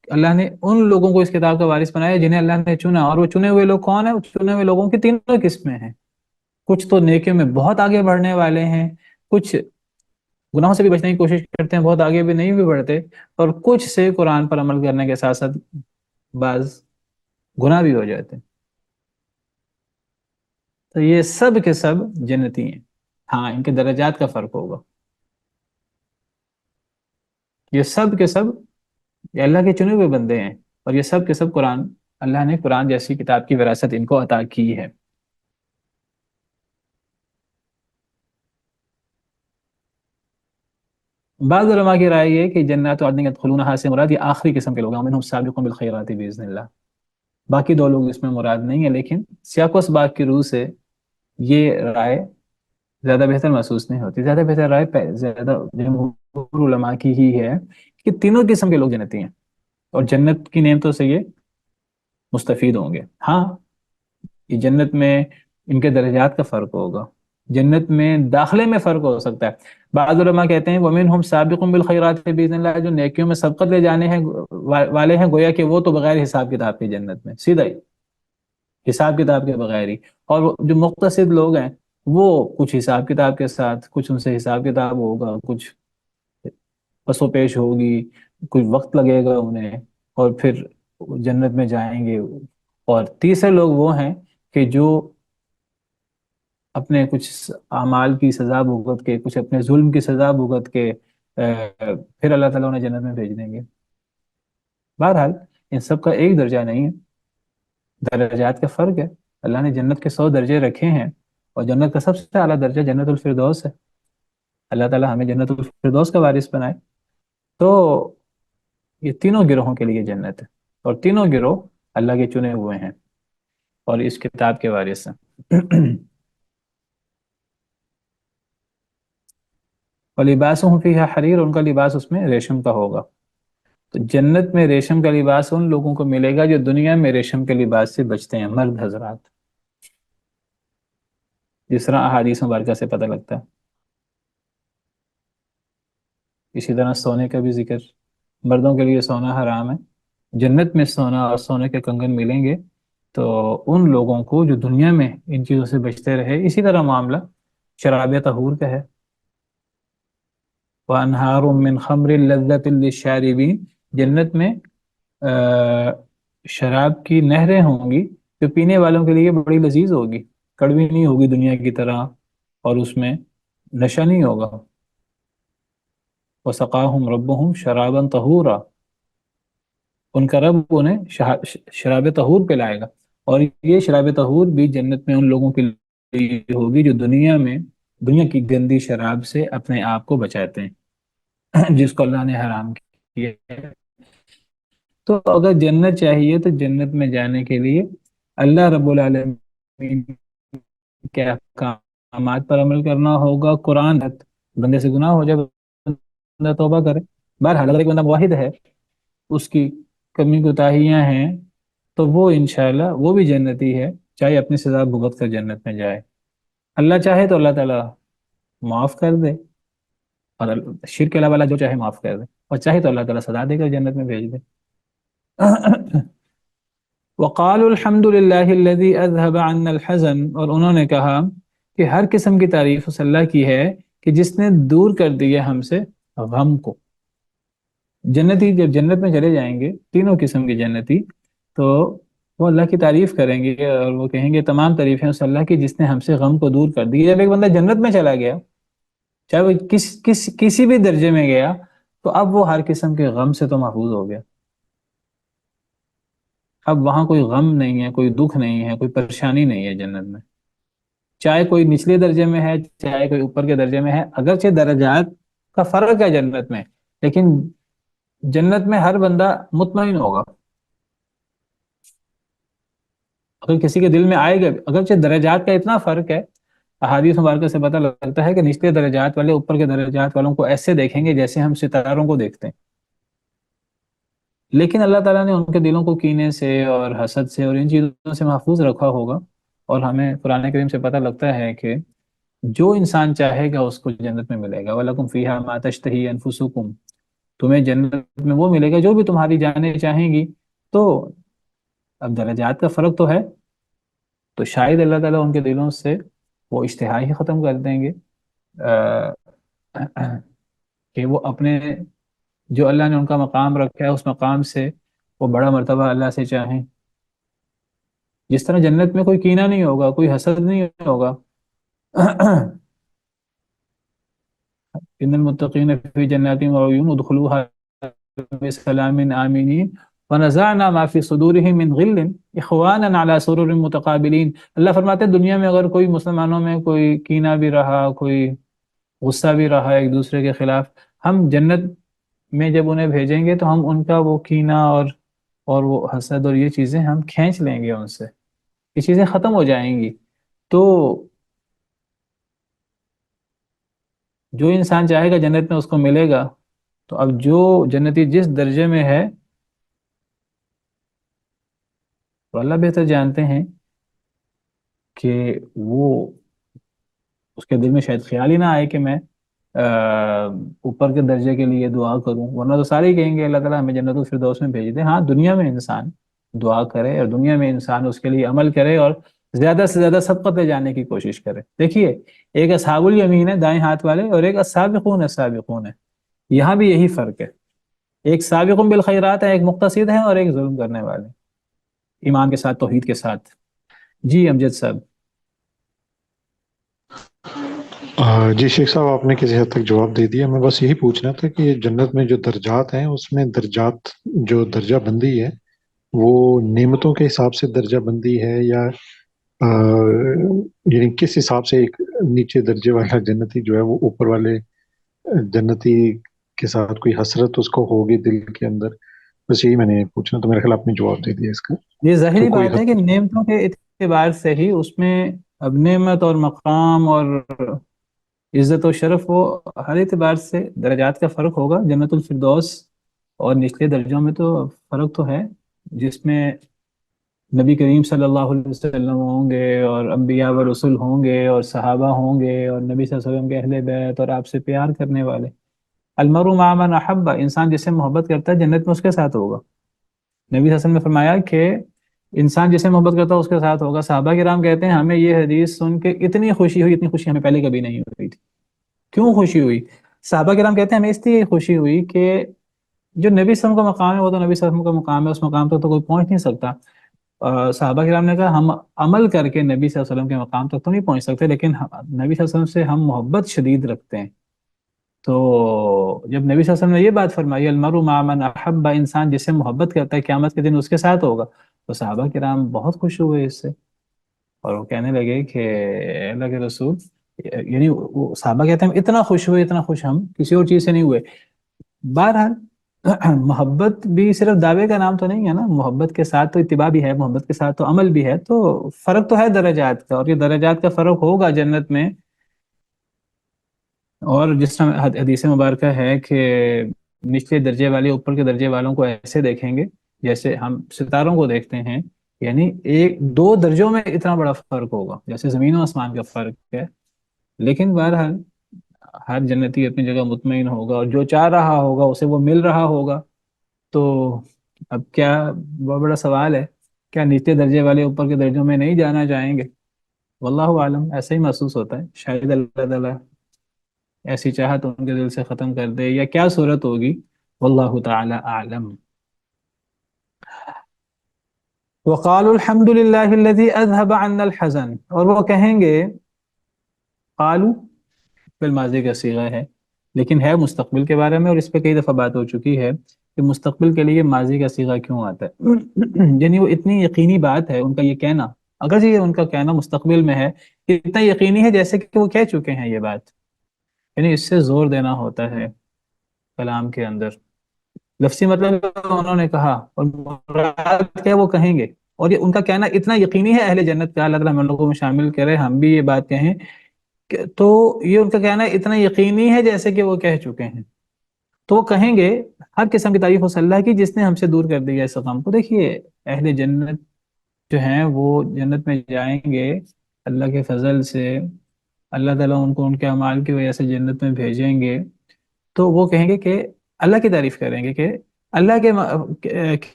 اللہ نے ان لوگوں کو اس کتاب کا وارث بنایا جنہیں اللہ نے چنا، اور وہ چنے ہوئے لوگ کون ہیں؟ چنے ہوئے لوگوں کی تینوں قسمیں ہیں۔ کچھ تو نیکیوں میں بہت آگے بڑھنے والے ہیں، کچھ گناہوں سے بھی بچنے کی کوشش کرتے ہیں، بہت آگے بھی نہیں بھی بڑھتے، اور کچھ سے قرآن پر عمل کرنے کے ساتھ ساتھ بعض گناہ بھی ہو جاتے ہیں۔ تو یہ سب کے سب جنتی ہیں، ہاں ان کے درجات کا فرق ہوگا۔ یہ سب کے سب یہ اللہ کے چنے ہوئے بندے ہیں، اور یہ سب کے سب قرآن، اللہ نے قرآن جیسی کتاب کی وراثت ان کو عطا کی ہے۔ بعض علماء کی رائے یہ کہ جنات عدن یدخلونہا سے مراد یہ آخری قسم کے لوگ ہیں، منہم سابق بالخیرات باذن اللہ، باقی دو لوگ اس میں مراد نہیں ہیں، لیکن سیاق و سباق کی روح سے یہ رائے زیادہ بہتر محسوس نہیں ہوتی۔ زیادہ بہتر رائے زیادہ جمہور علماء کی ہی ہے کہ تینوں قسم کے لوگ جنتی ہیں، اور جنت کی نعمتوں سے یہ مستفید ہوں گے۔ ہاں یہ جنت میں ان کے درجات کا فرق ہوگا، جنت میں داخلے میں فرق ہو سکتا ہے۔ بعض علماء کہتے ہیں وَمِنْهُمْ سَابِقٌ بِالْخَيْرَاتِ بِإِذْنِ اللَّهِ، جو نیکیوں میں سبقت لے جانے ہیں والے ہیں، گویا کہ وہ تو بغیر حساب کتاب کی جنت میں، سیدھا ہی حساب کتاب کے بغیر ہی۔ اور جو مقتصد لوگ ہیں وہ کچھ حساب کتاب کے ساتھ، کچھ ان سے حساب کتاب ہوگا، کچھ پس و پیش ہوگی، کوئی وقت لگے گا انہیں، اور پھر جنت میں جائیں گے۔ اور تیسرے لوگ وہ ہیں کہ جو اپنے کچھ اعمال کی سزا بھگت کے، کچھ اپنے ظلم کی سزا بھگت کے پھر اللہ تعالیٰ انہیں جنت میں بھیج دیں گے۔ بہرحال ان سب کا ایک درجہ نہیں ہے، درجات کا فرق ہے۔ اللہ نے جنت کے 100 درجے رکھے ہیں، اور جنت کا سب سے اعلیٰ درجہ جنت الفردوس ہے۔ اللہ تعالیٰ ہمیں جنت الفردوس کا وارث بنائے۔ تو یہ تینوں گروہوں کے لیے جنت ہے، اور تینوں گروہ اللہ کے چنے ہوئے ہیں اور اس کتاب کے وارث ہیں۔ وَلِبَاسُهُمْ فِيهَا حَرِيرٌ، ان کا لباس اس میں ریشم کا ہوگا۔ تو جنت میں ریشم کا لباس ان لوگوں کو ملے گا جو دنیا میں ریشم کے لباس سے بچتے ہیں، مرد حضرات، جس طرح احادیث مبارکہ سے پتہ لگتا ہے۔ اسی طرح سونے کا بھی ذکر، مردوں کے لیے سونا حرام ہے، جنت میں سونا اور سونے کے کنگن ملیں گے تو ان لوگوں کو جو دنیا میں ان چیزوں سے بچتے رہے۔ اسی طرح معاملہ شراب طہور کا ہے۔ وَأَنْهَارٌ مِّنْ خَمْرٍ لَذَّةٍ لِّلشَّارِبِينَ، جنت میں شراب کی نہریں ہوں گی جو پینے والوں کے لیے بڑی لذیذ ہوگی، کڑوی نہیں ہوگی دنیا کی طرح، اور اس میں نشہ نہیں ہوگا۔ وَسَقَاهُمْ رَبُّهُمْ شَرَابًا طَهُورًا، ان کا رب انہیں شراب طہور پلائے گا۔ اور یہ شراب طہور بھی جنت میں ان لوگوں کے لیے ہوگی جو دنیا کی گندی شراب سے اپنے آپ کو بچاتے ہیں، جس کو اللہ نے حرام کیا ہے۔ تو اگر جنت چاہیے تو جنت میں جانے کے لیے اللہ رب العالمین کے احکامات پر عمل کرنا ہوگا۔ قرآن بندے سے گناہ ہو جائے بندہ توبہ کرے۔ بہرحال اگر ایک بندہ موحد ہے، اس کی کمی کوتاہیاں ہیں، تو وہ انشاءاللہ وہ بھی جنتی ہے، چاہے اپنی سزا بھگت کر جنت میں جائے۔ اللہ چاہے تو اللہ تعالیٰ معاف کر دے، اور شرک کے علاوہ اللہ جو چاہے معاف کر دے، اور چاہے تو اللہ تعالیٰ سزا دے کر جنت میں بھیج دے۔ وقالوا الحمد للہ الذی اذهب عنا الحزن، اور انہوں نے کہا کہ ہر قسم کی تعریف اس اللہ کی ہے کہ جس نے دور کر دیا ہم سے غم کو۔ جنتی جب جنت میں چلے جائیں گے، تینوں قسم کے جنتی، تو وہ اللہ کی تعریف کریں گے اور وہ کہیں گے تمام تعریفیں اس اللہ کی جس نے ہم سے غم کو دور کر دی۔ جب ایک بندہ جنت میں چلا گیا، چاہے وہ کسی بھی درجے میں گیا، تو اب وہ ہر قسم کے غم سے تو محفوظ ہو گیا۔ اب وہاں کوئی غم نہیں ہے، کوئی دکھ نہیں ہے، کوئی پریشانی نہیں ہے جنت میں، چاہے کوئی نچلے درجے میں ہے چاہے کوئی اوپر کے درجے میں ہے۔ اگرچہ درجات کا فرق ہے جنت میں، لیکن جنت میں ہر بندہ مطمئن ہوگا۔ اگر کسی کے دل میں آئے گا، اگرچہ درجات کا اتنا فرق ہے، احادیث مبارکہ سے پتہ لگتا ہے کہ نچلے درجات والے اوپر کے درجات والوں کو ایسے دیکھیں گے جیسے ہم ستاروں کو دیکھتے ہیں، لیکن اللہ تعالیٰ نے ان کے دلوں کو کینے سے اور حسد سے اور ان چیزوں سے محفوظ رکھا ہوگا۔ اور ہمیں قرآن کریم سے پتہ لگتا ہے کہ جو انسان چاہے گا اس کو جنت میں ملے گا۔ وَلَكُمْ فِيهَا مَا تَشْتَهِي أَنفُسُكُمْ، تمہیں جنت میں وہ ملے گا جو بھی تمہاری جانیں چاہیں گی۔ تو اب درجات کا فرق تو ہے، تو شاید اللہ تعالیٰ ان کے دلوں سے وہ اشتہا ہی ختم کر دیں گے کہ وہ اپنے جو اللہ نے ان کا مقام رکھا ہے اس مقام سے وہ بڑا مرتبہ اللہ سے چاہیں۔ جس طرح جنت میں کوئی کینہ نہیں ہوگا، کوئی حسد نہیں ہوگا۔ ان المتقین فی جنات وعیون ادخلوها بسلام آمنین ونزعنا ما فی صدورهم من غل اخوانا علی سرر متقابلین۔ اللہ فرماتے ہیں دنیا میں اگر کوئی مسلمانوں میں کوئی کینہ بھی رہا، کوئی غصہ بھی رہا ایک دوسرے کے خلاف، ہم جنت میں جب انہیں بھیجیں گے تو ہم ان کا وہ کینہ اور وہ حسد اور یہ چیزیں ہم کھینچ لیں گے، ان سے یہ چیزیں ختم ہو جائیں گی۔ تو جو انسان چاہے گا جنت میں اس کو ملے گا۔ تو اب جو جنتی جس درجے میں ہے، تو اللہ بہتر جانتے ہیں کہ وہ اس کے دل میں شاید خیال ہی نہ آئے کہ میں اوپر کے درجے کے لیے دعا کروں، ورنہ تو سارے ہی کہیں گے اللہ تعالیٰ ہمیں جنت الفردوس میں بھیج دے۔ ہاں، دنیا میں انسان دعا کرے اور دنیا میں انسان اس کے لیے عمل کرے اور زیادہ سے زیادہ سبقت لے جانے کی کوشش کرے۔ دیکھیے، ایک اصحاب الیمین ہے دائیں ہاتھ والے، اور ایک السابقون السابقون ہے۔ یہاں بھی یہی فرق ہے، ایک سابقون بالخیرات ہے، ایک مقتصد ہے، اور ایک ظلم کرنے والے، ایمان کے ساتھ، توحید کے ساتھ۔ جی امجد صاحب۔ جی شیخ صاحب، آپ نے کسی حد تک جواب دے دیا۔ میں بس یہی پوچھنا تھا کہ جنت میں جو درجات ہیں، اس میں درجات جو درجہ بندی ہے وہ نعمتوں کے حساب سے درجہ بندی ہے، یا یعنی کس حساب سے ایک نیچے درجے والا جنتی جو ہے وہ اوپر والے جنتی کے ساتھ کوئی حسرت اس کو ہوگی دل کے اندر؟ بس یہی میں نے پوچھنا، تو میرے خیال آپ نے جواب دے دیا اس کا، یہ تو ظاہری کوئی بات ہے کہ حد۔ نعمتوں کے اعتبار سے ہی اس میں اب نعمت اور مقام اور عزت و شرف، وہ ہر اعتبار سے درجات کا فرق ہوگا۔ جنت الفردوس اور نچلے درجوں میں تو فرق تو ہے، جس میں نبی کریم صلی اللہ علیہ وسلم ہوں گے، اور انبیاء و رسول ہوں گے، اور صحابہ ہوں گے، اور نبی صلی اللہ علیہ وسلم کے اہل بیت، اور آپ سے پیار کرنے والے۔ المرء مع من احب، انسان جس سے محبت کرتا ہے جنت میں اس کے ساتھ ہوگا۔ نبی صلی اللہ علیہ وسلم نے فرمایا کہ انسان جسے محبت کرتا ہے اس کے ساتھ ہوگا۔ صحابہ کرام کہتے ہیں ہمیں یہ حدیث سن کے اتنی خوشی ہوئی، اتنی خوشی ہمیں پہلے کبھی نہیں ہوئی تھی۔ کیوں خوشی ہوئی؟ صحابہ کرام کہتے ہیں ہمیں اس لیے خوشی ہوئی کہ جو نبی صلی اللہ علیہ وسلم کا مقام ہے وہ تو نبی صلی اللہ علیہ وسلم کا مقام ہے، اس مقام تک تو کوئی پہنچ نہیں سکتا۔ صحابہ کرام نے کہا ہم عمل کر کے نبی صلی اللہ علیہ وسلم کے مقام تک تو نہیں پہنچ سکتے، لیکن نبی صلی اللہ علیہ وسلم سے ہم محبت شدید رکھتے ہیں۔ تو جب نبی صلی اللہ علیہ وسلم نے یہ بات فرمائی المرء مع من احب، انسان جس سے محبت کرتا ہے قیامت کے دن اس کے ساتھ ہوگا، تو صحابہ کرام بہت خوش ہوئے اس سے، اور وہ کہنے لگے کہ اے اللہ کے رسول، یعنی وہ صحابہ کہتے ہیں ہم اتنا خوش ہوئے، اتنا خوش ہم کسی اور چیز سے نہیں ہوئے۔ بہرحال محبت بھی صرف دعوے کا نام تو نہیں ہے نا، محبت کے ساتھ تو اتباع بھی ہے، محبت کے ساتھ تو عمل بھی ہے، تو فرق تو ہے درجات کا، اور یہ درجات کا فرق ہوگا جنت میں۔ اور جس طرح حدیث مبارکہ ہے کہ نچلے درجے والے اوپر کے درجے والوں کو ایسے دیکھیں گے جیسے ہم ستاروں کو دیکھتے ہیں، یعنی ایک دو درجوں میں اتنا بڑا فرق ہوگا جیسے زمین و آسمان کا فرق ہے۔ لیکن بہرحال ہر جنتی اپنی جگہ مطمئن ہوگا، اور جو چاہ رہا ہوگا اسے وہ مل رہا ہوگا۔ تو اب کیا بہت بڑا سوال ہے، کیا نیچے درجے والے اوپر کے درجوں میں نہیں جانا چاہیں گے؟ واللہ عالم، ایسا ہی محسوس ہوتا ہے، شاید اللہ تعالیٰ ایسی چاہت ان کے دل سے ختم کر دے، یا کیا صورت ہوگی، واللہ تعالی اعلم۔ وقالوا الحمد للہ الذی اذهب عنا الحزن، اور وہ کہیں گے، قالو فی الماضی کا صیغہ ہے لیکن ہے مستقبل کے بارے میں، اور اس پہ کئی دفعہ بات ہو چکی ہے کہ مستقبل کے لیے ماضی کا صیغہ کیوں آتا ہے۔ یعنی وہ اتنی یقینی بات ہے ان کا یہ کہنا، اگر یہ ان کا کہنا مستقبل میں ہے، اتنا یقینی ہے جیسے کہ وہ کہہ چکے ہیں یہ بات، یعنی اس سے زور دینا ہوتا ہے کلام کے اندر۔ لفظی مطلب انہوں نے کہا، اور مراد کیا وہ کہیں گے، اور یہ ان کا کہنا اتنا یقینی ہے اہل جنت کا، اللہ تعالیٰ ہم لوگوں میں شامل کرے، ہم بھی یہ بات کہیں تو یہ ان کا کہنا اتنا یقینی ہے جیسے کہ وہ کہہ چکے ہیں۔ تو وہ کہیں گے ہر قسم کی تعریف اس اللہ کی جس نے ہم سے دور کر دیا اس غم کو۔ دیکھیے اہل جنت جو ہیں وہ جنت میں جائیں گے اللہ کے فضل سے، اللہ تعالیٰ ان کو ان کے اعمال کی وجہ سے جنت میں بھیجیں گے، تو وہ کہیں گے کہ اللہ کی تعریف کریں گے کہ اللہ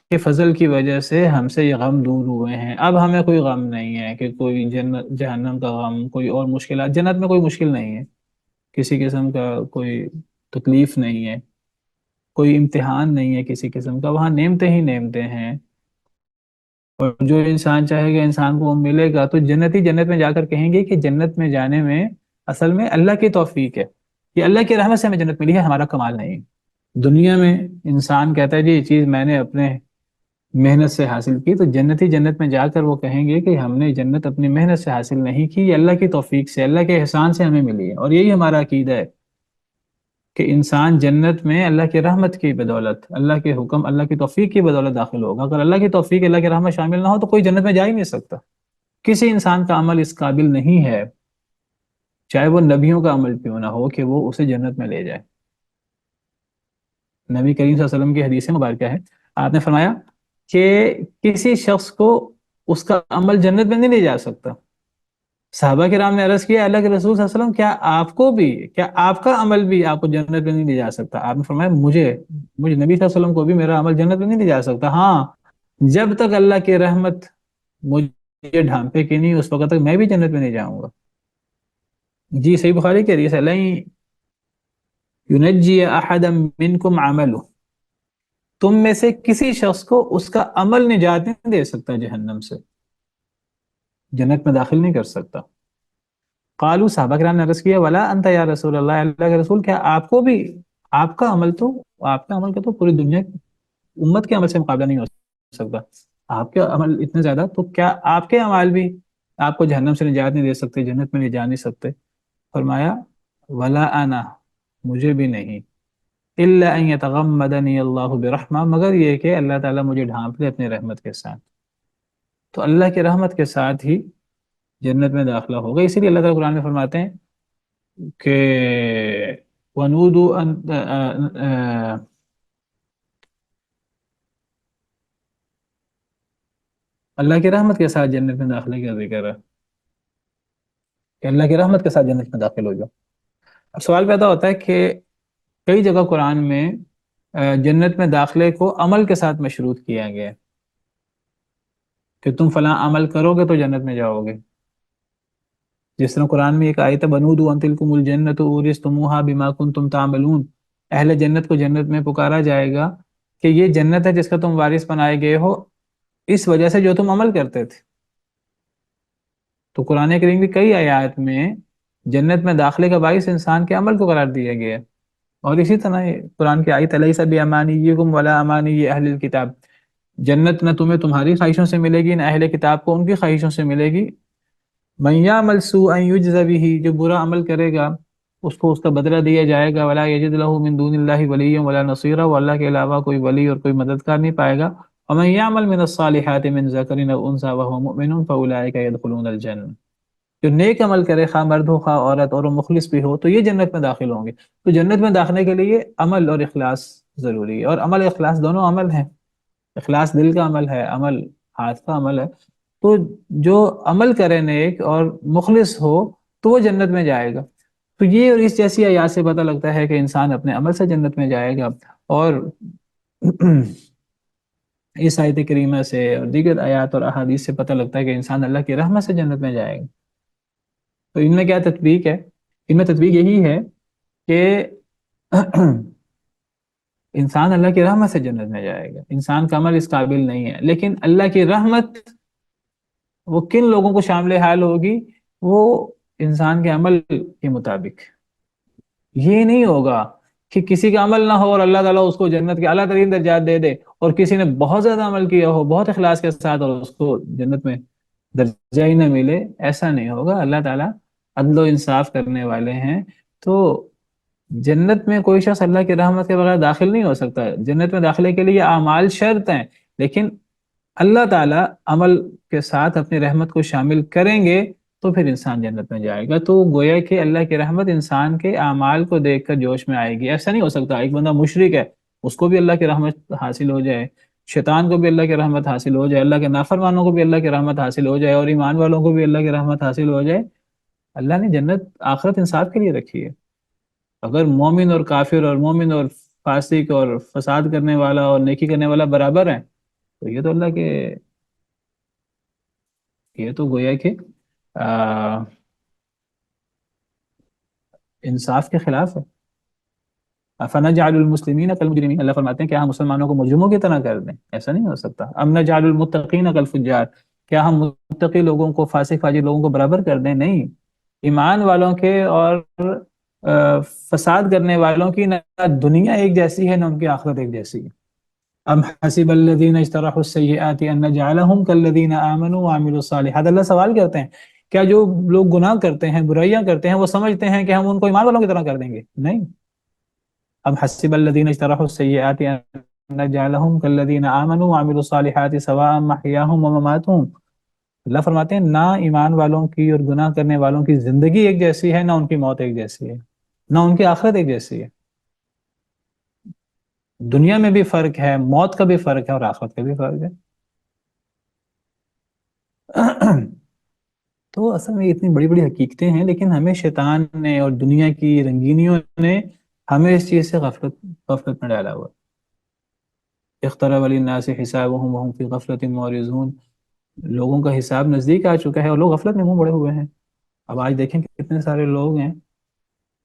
کے فضل کی وجہ سے ہم سے یہ غم دور ہوئے ہیں، اب ہمیں کوئی غم نہیں ہے کہ کوئی جنت جہنم کا غم، کوئی اور مشکلات، جنت میں کوئی مشکل نہیں ہے، کسی قسم کا کوئی تکلیف نہیں ہے، کوئی امتحان نہیں ہے کسی قسم کا، وہاں نعمتیں ہی نعمتیں ہیں، اور جو انسان چاہے گا انسان کو وہ ملے گا۔ تو جنتی جنت میں جا کر کہیں گے کہ جنت میں جانے میں اصل میں اللہ کی توفیق ہے، یہ اللہ کی رحمت سے ہمیں جنت ملی ہے، ہمارا کمال نہیں۔ دنیا میں انسان کہتا ہے جی یہ چیز میں نے اپنے محنت سے حاصل کی، تو جنتی جنت میں جا کر وہ کہیں گے کہ ہم نے جنت اپنی محنت سے حاصل نہیں کی، یہ اللہ کی توفیق سے، اللہ کے احسان سے ہمیں ملی ہے۔ اور یہی ہمارا عقیدہ ہے کہ انسان جنت میں اللہ کی رحمت کی بدولت، اللہ کے حکم، اللہ کی توفیق کی بدولت داخل ہوگا۔ اگر اللہ کی توفیق، اللہ کی رحمت شامل نہ ہو تو کوئی جنت میں جا ہی نہیں سکتا۔ کسی انسان کا عمل اس قابل نہیں ہے، چاہے وہ نبیوں کا عمل کیوں نہ ہو، کہ وہ اسے جنت میں لے جائے۔ نبی کریم صلی اللہ علیہ وسلم کی حدیث مبارکہ ہے، آپ نے فرمایا کہ کسی شخص کو اس کا عمل جنت میں نہیں لے جا سکتا۔ صحابہ کرام نے عرض کیا اللہ کے رسول صلی اللہ علیہ وسلم، کیا آپ کو بھی، کیا آپ کا عمل بھی آپ کو جنت میں نہیں لے جا سکتا؟ آپ نے فرمایا مجھے نبی صلی اللہ علیہ وسلم کو بھی میرا عمل جنت میں نہیں لے جا سکتا، ہاں جب تک اللہ کی رحمت مجھے ڈھانپے کی نہیں اس وقت تک میں بھی جنت میں نہیں جاؤں گا۔ جی صحیح بخاری کی حدیث ہے، لن ینجی احدا منکم عملہ، تم میں سے کسی شخص کو اس کا عمل نجات نہیں دے سکتا جہنم سے، جنت میں داخل نہیں کر سکتا۔ قالوا، صحابہ کرام نے عرض کیا، ولا انت یا رسول اللہ، اللہ کے رسول، کیا آپ کو بھی، آپ کا عمل تو، آپ کا عمل کا تو پوری دنیا امت کے عمل سے مقابلہ نہیں ہو سکتا، آپ کے عمل اتنے زیادہ، تو کیا آپ کے اعمال بھی آپ کو جہنم سے نجات نہیں دے سکتے، جنت میں لے جا نہیں سکتے؟ فرمایا ولا انا، مجھے بھی نہیں، الا ان يتغمدني اللہ برحمہ، مگر یہ کہ اللہ تعالیٰ مجھے ڈھانپ لے اپنی رحمت کے ساتھ، تو اللہ کی رحمت کے ساتھ ہی جنت میں داخلہ ہوگا۔ اسی لیے اللہ تعالیٰ قرآن میں فرماتے ہیں کہ وَنُودُوا اللہ کی رحمت کے ساتھ جنت میں داخلے کا ذکر ہے کہ اللہ کی رحمت کے ساتھ جنت میں داخل ہو جاؤ۔ اب سوال پیدا ہوتا ہے کہ کئی جگہ قرآن میں جنت میں داخلے کو عمل کے ساتھ مشروط کیا گیا ہے کہ تم فلاں عمل کرو گے تو جنت میں جاؤ گے۔ جس طرح قرآن میں ایک آیت ہے بنودوا ان تلکم الجنت اورثتموها بما کنتم تعملون، اہل جنت کو جنت میں پکارا جائے گا کہ یہ جنت ہے جس کا تم وارث بنائے گئے ہو اس وجہ سے جو تم عمل کرتے تھے۔ تو قرآن کریم کی کئی آیات میں جنت میں داخلے کا باعث انسان کے عمل کو قرار دیا گیا ہے، اور اسی طرح قرآن کی آیت الیس بامانیکم ولا امانی اہل الکتاب، جنت نہ تمہیں تمہاری خواہشوں سے ملے گی، نہ اہل کتاب کو ان کی خواہشوں سے ملے گی۔ من یعمل سوءا یجز بہ، جو برا عمل کرے گا اس کو اس کا بدلہ دیا جائے گا، ولا یجد له من دون اللہ ولی ولا نصیرا، وہ اللہ کے علاوہ کوئی ولی اور کوئی مددگار نہیں پائے گا۔ ومن یعمل من الصالحات من ذکر او انثی وهو مؤمن فاولئک يدخلون الجنہ، جو نیک عمل کرے خواہ مرد ہو خواہ عورت اور وہ مخلص بھی ہو تو یہ جنت میں داخل ہوں گے۔ تو جنت میں داخلے کے لیے عمل اور اخلاص ضروری ہے، اور عمل اخلاص دونوں عمل ہیں، اخلاص دل کا عمل ہے، عمل ہاتھ کا عمل ہے۔ تو جو عمل کرے نیک اور مخلص ہو تو وہ جنت میں جائے گا۔ تو یہ اور اس جیسی آیات سے پتہ لگتا ہے کہ انسان اپنے عمل سے جنت میں جائے گا، اور اس آیت کریمہ سے اور دیگر آیات اور احادیث سے پتہ لگتا ہے کہ انسان اللہ کی رحمت سے جنت میں جائے گا۔ تو ان میں کیا تطبیق ہے؟ ان میں تطبیق یہی ہے کہ انسان اللہ کی رحمت سے جنت میں جائے گا، انسان کا عمل اس قابل نہیں ہے، لیکن اللہ کی رحمت وہ کن لوگوں کو شامل حال ہوگی؟ وہ انسان کے عمل کے مطابق۔ یہ نہیں ہوگا کہ کسی کا عمل نہ ہو اور اللہ تعالیٰ اس کو جنت کے اعلیٰ ترین درجات دے دے، اور کسی نے بہت زیادہ عمل کیا ہو بہت اخلاص کے ساتھ اور اس کو جنت میں درجہ ہی نہ ملے۔ ایسا نہیں ہوگا، اللہ تعالیٰ عدل و انصاف کرنے والے ہیں۔ تو جنت میں کوئی شخص اللہ کی رحمت کے بغیر داخل نہیں ہو سکتا۔ جنت میں داخلے کے لیے اعمال شرط ہیں، لیکن اللہ تعالیٰ عمل کے ساتھ اپنی رحمت کو شامل کریں گے تو پھر انسان جنت میں جائے گا۔ تو گویا کہ اللہ کی رحمت انسان کے اعمال کو دیکھ کر جوش میں آئے گی۔ ایسا نہیں ہو سکتا ایک بندہ مشرک ہے اس کو بھی اللہ کی رحمت حاصل ہو جائے، شیطان کو بھی اللہ کی رحمت حاصل ہو جائے، اللہ کے نافرمانوں کو بھی اللہ کی رحمت حاصل ہو جائے، اور ایمان والوں کو بھی اللہ کی رحمت حاصل ہو جائے۔ اللہ نے جنت آخرت انصاف کے لیے رکھی ہے۔ اگر مومن اور کافر اور مومن اور فاسق اور فساد کرنے والا اور نیکی کرنے والا برابر ہیں تو یہ تو اللہ کے، یہ تو گویا کہ انصاف کے خلاف ہے۔ فنجعل المسلمین کالمجرمین، اللہ فرماتے ہیں کیا ہم مسلمانوں کو مجرموں کی طرح کر دیں؟ ایسا نہیں ہو سکتا۔ ام نجعل المتقین کالفجار، کیا ہم متقی لوگوں کو فاسق فاجر لوگوں کو برابر کر دیں؟ نہیں، ایمان والوں کے اور فساد کرنے والوں کی نہ دنیا ایک جیسی ہے نہ ان کی آخرت ایک جیسی ہے۔ ام حسب الذین اجترحوا السیئات ان نجعلهم کالذین آمنوا وعملوا الصالحات، اللہ سوال کرتے ہیں کیا جو لوگ گناہ کرتے ہیں برائیاں کرتے ہیں وہ سمجھتے ہیں کہ ہم ان کو ایمان والوں کی طرح کر دیں گے؟ نہیں۔ ام حسب الذین اجترحوا السیئات ان نجعلهم کالذین آمنوا وعملوا الصالحات سواء محیاهم ومماتهم، اللہ فرماتے ہیں نہ ایمان والوں کی اور گناہ کرنے والوں کی زندگی ایک جیسی ہے نہ ان کی موت ایک جیسی ہے، نہ ان کی آخرت ایک جیسی ہے۔ دنیا میں بھی فرق ہے، موت کا بھی فرق ہے، اور آخرت کا بھی فرق ہے۔ تو اصل میں اتنی بڑی بڑی حقیقتیں ہیں، لیکن ہمیں شیطان نے اور دنیا کی رنگینیوں نے ہمیں اس چیز سے غفلت میں ڈالا ہوا۔ اقترب للناس حسابهم وهم في غفلة معرضون، لوگوں کا حساب نزدیک آ چکا ہے اور لوگ غفلت میں منہ بڑے ہوئے ہیں۔ اب آج دیکھیں کہ کتنے سارے لوگ ہیں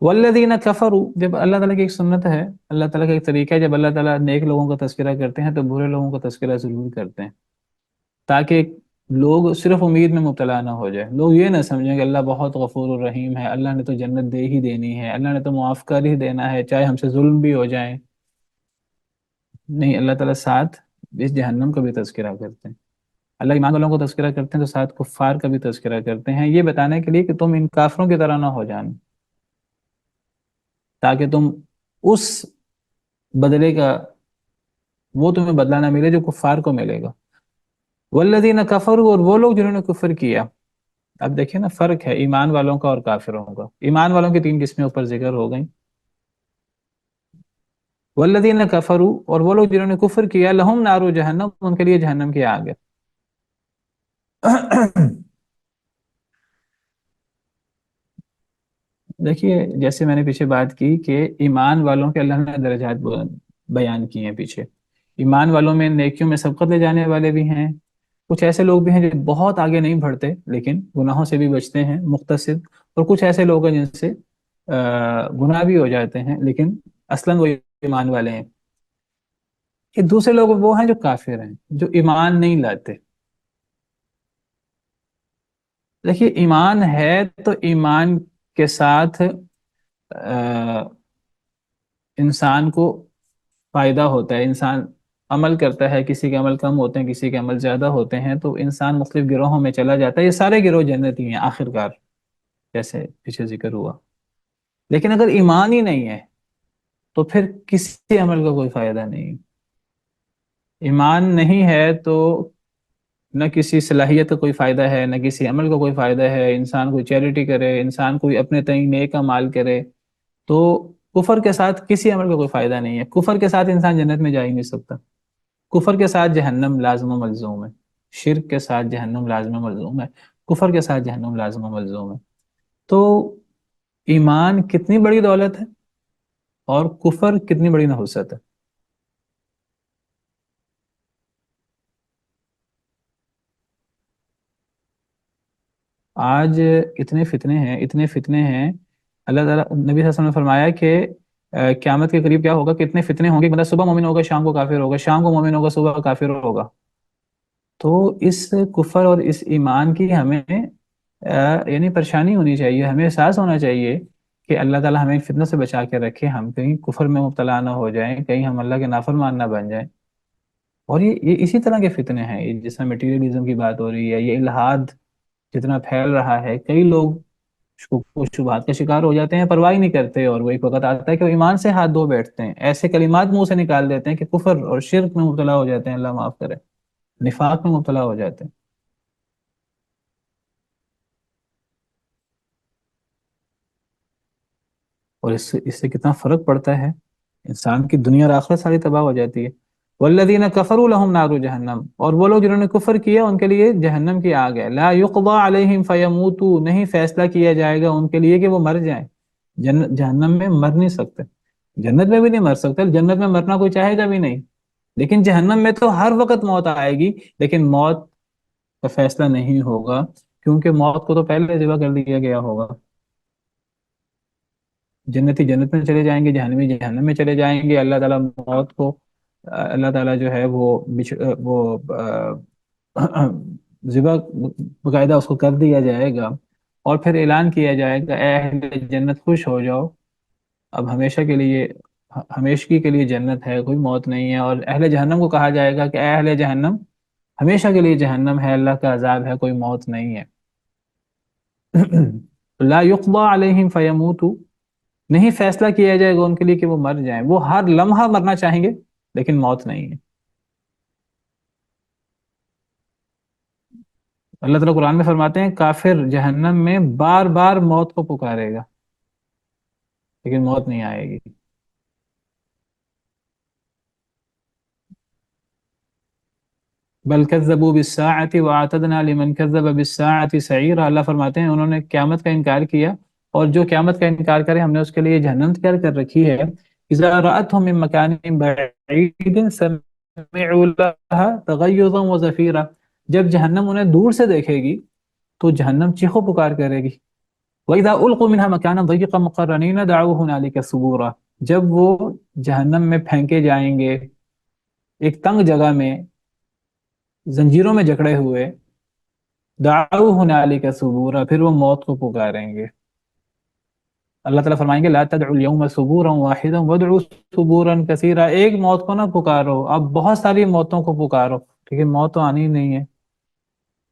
والذین کفروا، جب اللہ تعالیٰ کی ایک سنت ہے، اللہ تعالیٰ کا ایک طریقہ ہے، جب اللہ تعالیٰ نیک لوگوں کا تذکرہ کرتے ہیں تو برے لوگوں کا تذکرہ ضرور کرتے ہیں، تاکہ لوگ صرف امید میں مبتلا نہ ہو جائے، لوگ یہ نہ سمجھیں کہ اللہ بہت غفور الرحیم ہے، اللہ نے تو جنت دے ہی دینی ہے، اللہ نے تو معاف کر ہی دینا ہے چاہے ہم سے ظلم بھی ہو جائیں۔ نہیں، اللہ تعالیٰ ساتھ اس جہنم کا بھی تذکرہ کرتے ہیں، اللہ ایمان والوں کو تذکرہ کرتے ہیں تو ساتھ کفار کا بھی تذکرہ کرتے ہیں، یہ بتانے کے لیے کہ تم ان کافروں کی طرح نہ ہو جان، تاکہ تم اس بدلے کا، وہ تمہیں بدلہ نہ ملے جو کفار کو ملے گا۔ والذین کفروا، اور وہ لوگ جنہوں نے کفر کیا۔ اب دیکھیں نا، فرق ہے ایمان والوں کا اور کافروں کا۔ ایمان والوں کی تین قسمیں اوپر ذکر ہو گئیں۔ والذین کفروا، اور وہ لوگ جنہوں نے کفر کیا، لہم نار جہنم، ان کے لیے جہنم کی آگ ہے۔ دیکھیے، جیسے میں نے پیچھے بات کی کہ ایمان والوں کے اللہ نے درجات بیان کیے ہیں پیچھے، ایمان والوں میں نیکیوں میں سبقت لے جانے والے بھی ہیں، کچھ ایسے لوگ بھی ہیں جو بہت آگے نہیں بڑھتے لیکن گناہوں سے بھی بچتے ہیں، مقتصد، اور کچھ ایسے لوگ ہیں جن سے گناہ بھی ہو جاتے ہیں لیکن اصلاً وہ ایمان والے ہیں۔ یہ دوسرے لوگ وہ ہیں جو کافر ہیں، جو ایمان نہیں لاتے۔ دیکھیے، ایمان ہے تو ایمان کے ساتھ انسان کو فائدہ ہوتا ہے، انسان عمل کرتا ہے، کسی کے عمل کم ہوتے ہیں، کسی کے عمل زیادہ ہوتے ہیں، تو انسان مختلف گروہوں میں چلا جاتا ہے، یہ سارے گروہ جنتی ہیں آخر کار، جیسے پیچھے ذکر ہوا۔ لیکن اگر ایمان ہی نہیں ہے تو پھر کسی عمل کا کوئی فائدہ نہیں۔ ایمان نہیں ہے تو نہ کسی صلاحیت کا کوئی فائدہ ہے، نہ کسی عمل کا کوئی فائدہ ہے، انسان کوئی چیریٹی کرے، انسان کوئی اپنے تئیں نیک اعمال کرے، تو کفر کے ساتھ کسی عمل کا کوئی فائدہ نہیں ہے۔ کفر کے ساتھ انسان جنت میں جا ہی نہیں سکتا، کفر کے ساتھ جہنم لازم و ملزوم ہے، شرک کے ساتھ جہنم لازم و ملزوم ہے، کفر کے ساتھ جہنم لازم و ملزوم ہے۔ تو ایمان کتنی بڑی دولت ہے اور کفر کتنی بڑی نحوست ہے۔ آج اتنے فتنے ہیں، اتنے فتنے ہیں، اللہ تعالیٰ، نبی صلی اللہ علیہ وسلم نے فرمایا کہ قیامت کے قریب کیا ہوگا، کتنے فتنے ہوں گے، مطلب صبح مومن ہوگا شام کو کافر ہوگا، شام کو مومن ہوگا صبح کافر ہوگا۔ تو اس کفر اور اس ایمان کی ہمیں یعنی پریشانی ہونی چاہیے، ہمیں احساس ہونا چاہیے کہ اللہ تعالیٰ ہمیں فتنہ سے بچا کے رکھے، ہم کہیں کفر میں مبتلا نہ ہو جائیں، کہیں ہم اللہ کے نافرمان نہ بن جائیں۔ اور یہ اسی طرح کے فتنے ہیں، یہ جس میں میٹیریلزم کی بات ہو رہی ہے، یہ الحاد جتنا پھیل رہا ہے، کئی لوگ شبہات کا شکار ہو جاتے ہیں، پرواہ ہی نہیں کرتے، اور وہ ایک وقت آتا ہے کہ وہ ایمان سے ہاتھ دھو بیٹھتے ہیں، ایسے کلمات منہ سے نکال دیتے ہیں کہ کفر اور شرک میں مبتلا ہو جاتے ہیں، اللہ معاف کرے، نفاق میں مبتلا ہو جاتے ہیں۔ اور اس سے کتنا فرق پڑتا ہے، انسان کی دنیا اور آخرت ساری تباہ ہو جاتی ہے۔ والذین کفروا لہم نار جہنم، اور وہ لوگ جنہوں نے کفر کیا ان کے لیے جہنم کی آگ ہے۔ لا یقضى علیہم فیموتوا، نہیں فیصلہ کیا جائے گا ان کے لیے کہ وہ مر جائیں، جہنم میں مر نہیں سکتے، جنت میں بھی نہیں مر سکتے، جنت میں مرنا کوئی چاہے گا بھی نہیں، لیکن جہنم میں تو ہر وقت موت آئے گی، لیکن موت کا فیصلہ نہیں ہوگا، کیونکہ موت کو تو پہلے ذبح کر دیا گیا ہوگا۔ جنتی جنت میں چلے جائیں گے، جہنمی جہنم میں چلے جائیں گے، اللہ تعالیٰ موت کو، اللہ تعالیٰ جو ہے وہ ذبح باقاعدہ اس کو کر دیا جائے گا، اور پھر اعلان کیا جائے گا، اے اہل جنت خوش ہو جاؤ، اب ہمیشہ کے لیے، ہمیشگی کے لیے جنت ہے، کوئی موت نہیں ہے۔ اور اہل جہنم کو کہا جائے گا کہ اے اہل جہنم، ہمیشہ کے لیے جہنم ہے، اللہ کا عذاب ہے، کوئی موت نہیں ہے۔ لا یقضى علیہم فیموتوا، نہیں فیصلہ کیا جائے گا ان کے لیے کہ وہ مر جائیں، وہ ہر لمحہ مرنا چاہیں گے لیکن موت نہیں ہے۔ اللہ تعالیٰ قرآن میں فرماتے ہیں کافر جہنم میں بار بار موت کو پکارے گا لیکن موت نہیں آئے گی۔ بل کذبوا بالساعة واعتدنا لمن كذب بالساعة سعیرا، اللہ فرماتے ہیں انہوں نے قیامت کا انکار کیا، اور جو قیامت کا انکار کرے ہم نے اس کے لیے جہنم تیار کر رکھی ہے۔ اذا رأتهم من مكان بعید سمعوا لها تغیظا وزفیرا، جب جہنم انہیں دور سے دیکھے گی تو جہنم چیخو پکار کرے گی، وَإِذَا أُلْقُوا مِنْهَا مَكَانًا ضَيِّقًا مُقَرَّنِينَ دَعَوْا هُنَالِكَ ثُبُورًا، جب وہ جہنم میں پھینکے جائیں گے ایک تنگ جگہ میں، زنجیروں میں جکڑے ہوئے، دعوا هنالک ثبورا، پھر وہ موت کو پکاریں گے. اللہ تعالیٰ فرمائیں گے لا تدعوا اليوم ثبورا واحدا وادعوا ثبورا کثیرا، ایک موت کو نہ پکارو، اب بہت ساری موتوں کو پکارو، لیکن موت تو آنی نہیں ہے.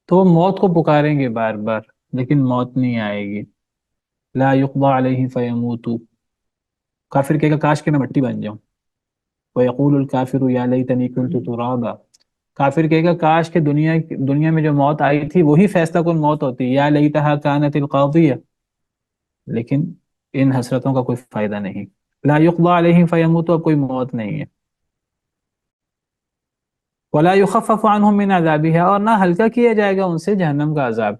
تو وہ موت کو پکاریں گے بار بار، لیکن موت نہیں آئے گی. لا يقضى علیہ فیموتوا، کافر کہے گا کاش کہ میں مٹی بن جاؤں. ویقول الکافر یا لیتنی کنت ترابا، کافر کہے گا کاش کہ دنیا میں جو موت آئی تھی وہی فیصلہ کن موت ہوتی، یا لیتہا کانت القاضیہ، لیکن ان حسرتوں کا کوئی فائدہ نہیں. لا یقضى علیہم فیموتوا، اب کوئی موت نہیں ہے. ولا یخفف عنہم من عذابها، اور نہ ہلکا کیا جائے گا ان سے جہنم کا عذاب.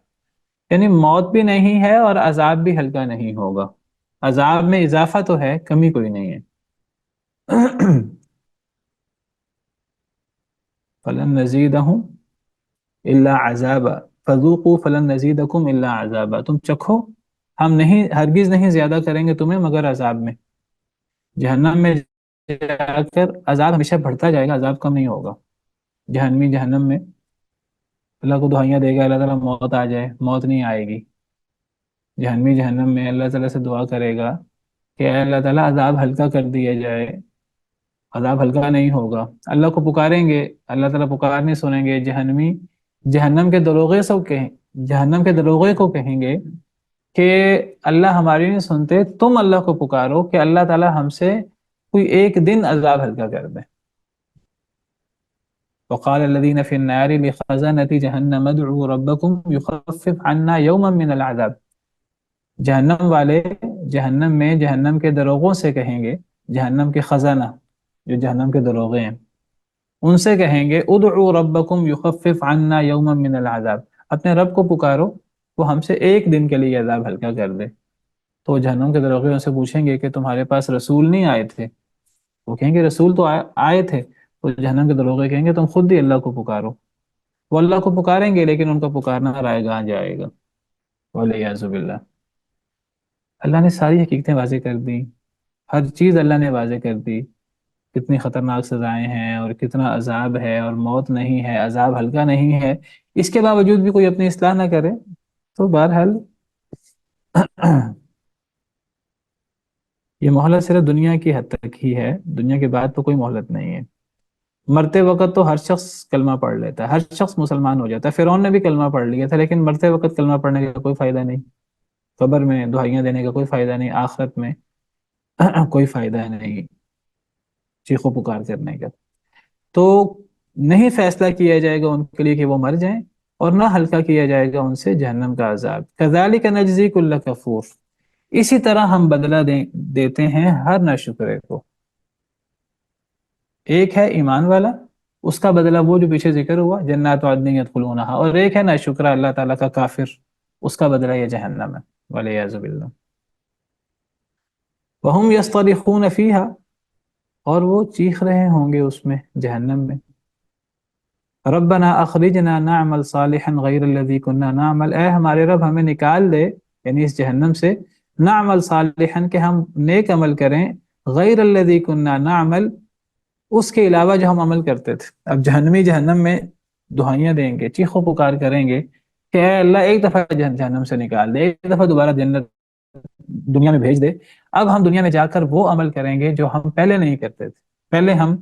یعنی موت بھی نہیں ہے اور عذاب بھی ہلکا نہیں ہوگا. عذاب میں اضافہ تو ہے، کمی کوئی نہیں ہے. فلن نزیدہم الا عذابا فذوقوا فلن نزیدکم الا عذابا، تم چکھو، ہم نہیں، ہرگز نہیں زیادہ کریں گے تمہیں مگر عذاب میں. جہنم میں جا کر عذاب ہمیشہ بڑھتا جائے گا، عذاب کم نہیں ہوگا. جہنمی جہنم میں اللہ کو دعائیاں دے گا، اللہ تعالیٰ موت آ جائے، موت نہیں آئے گی. جہنمی جہنم میں اللہ تعالیٰ سے دعا کرے گا کہ اے اللہ تعالیٰ عذاب ہلکا کر دیا جائے، عذاب ہلکا نہیں ہوگا. اللہ کو پکاریں گے، اللہ تعالیٰ پکار نہیں سنیں گے. جہنمی جہنم کے دروغے سے کہیں، جہنم کے دروغے کو کہیں گے کہ اللہ ہماری نہیں سنتے، تم اللہ کو پکارو کہ اللہ تعالیٰ ہم سے کوئی ایک دن عذاب ہلکا کر دے. وقال الذين في النار لخزنة جهنم ادعوا ربكم يخفف عنا يوما من العذاب، جہنم والے جہنم میں جہنم کے دروغوں سے کہیں گے، جہنم کے خزانہ جو جہنم کے دروغے ہیں ان سے کہیں گے ادعوا ربکم یخفف عنا یوما من العذاب، اپنے رب کو پکارو وہ ہم سے ایک دن کے لیے عذاب ہلکا کر دے. تو جہنم کے دروغے ان سے پوچھیں گے کہ تمہارے پاس رسول نہیں آئے تھے؟ وہ کہیں گے رسول تو آئے تھے. تو جہنم کے دروغے کہیں گے تم خود ہی اللہ کو پکارو. وہ اللہ کو پکاریں گے لیکن ان کا پکارنا رائے گاہ جائے گا، والعیاذ باللہ. اللہ نے ساری حقیقتیں واضح کر دی، ہر چیز اللہ نے واضح کر دی، کتنی خطرناک سزائیں ہیں اور کتنا عذاب ہے، اور موت نہیں ہے، عذاب ہلکا نہیں ہے. اس کے باوجود بھی کوئی اپنی اصلاح نہ کرے تو بہرحال یہ مہلت صرف دنیا کی حد تک ہی ہے، دنیا کے بعد تو کوئی مہلت نہیں ہے. مرتے وقت تو ہر شخص کلمہ پڑھ لیتا ہے، ہر شخص مسلمان ہو جاتا ہے. فرعون نے بھی کلمہ پڑھ لیا تھا لیکن مرتے وقت کلمہ پڑھنے کا کوئی فائدہ نہیں، قبر میں دعائیاں دینے کا کوئی فائدہ نہیں، آخرت میں کوئی فائدہ نہیں چیخو پکار کرنے کا. تو نہیں فیصلہ کیا جائے گا ان کے لیے کہ وہ مر جائیں، اور نہ ہلکا کیا جائے گا ان سے جہنم کا عذاب. کذالک نجزی کل کفور، اسی طرح ہم بدلہ دیتے ہیں ہر ناشکرے کو. ایک ہے ایمان والا، اس کا بدلہ وہ جو پیچھے ذکر ہوا جنات عدن یدخلونہا، اور ایک ہے ناشکرا اللہ تعالیٰ کا کافر، اس کا بدلہ یہ جہنم ہے، والعیاذ باللہ. وہم یصطرخون فیہا، اور وہ چیخ رہے ہوں گے اس میں جہنم میں، ربنا اخرجنا نعمل صالحا غیر الذی کننا نعمل، اے ہمارے رب ہمیں نکال دے، یعنی اس جہنم سے، نعمل صالحا کہ ہم نیک عمل کریں، غیر الذی کننا نعمل اس کے علاوہ جو ہم عمل کرتے تھے. اب جہنمی جہنم میں دعائیاں دیں گے، چیخو پکار کریں گے کہ اے اللہ ایک دفعہ جہنم سے نکال دے، ایک دفعہ دوبارہ جنت دنیا میں بھیج دے. اب ہم دنیا میں جا کر وہ عمل کریں گے جو ہم پہلے نہیں کرتے تھے. پہلے ہم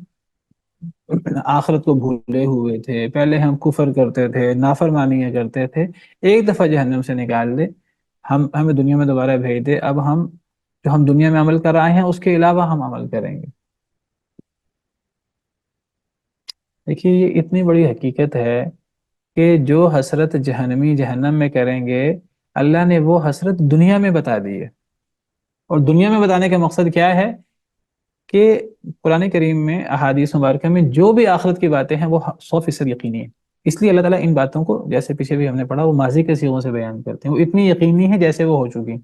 آخرت کو بھولے ہوئے تھے، پہلے ہم کفر کرتے تھے، نافرمانیاں کرتے تھے. ایک دفعہ جہنم سے نکال دے، ہمیں دنیا میں دوبارہ بھیج دے، اب ہم جو ہم دنیا میں عمل کر رہے ہیں اس کے علاوہ ہم عمل کریں گے. دیکھیے یہ اتنی بڑی حقیقت ہے کہ جو حسرت جہنمی جہنم میں کریں گے اللہ نے وہ حسرت دنیا میں بتا دی ہے. اور دنیا میں بتانے کا مقصد کیا ہے کہ قرآن کریم میں احادیث مبارکہ میں جو بھی آخرت کی باتیں ہیں وہ 100% یقینی ہے. اس لیے اللہ تعالیٰ ان باتوں کو، جیسے پیچھے بھی ہم نے پڑھا، وہ ماضی کے صیغوں سے بیان کرتے ہیں، وہ اتنی یقینی ہے جیسے وہ ہو چکی.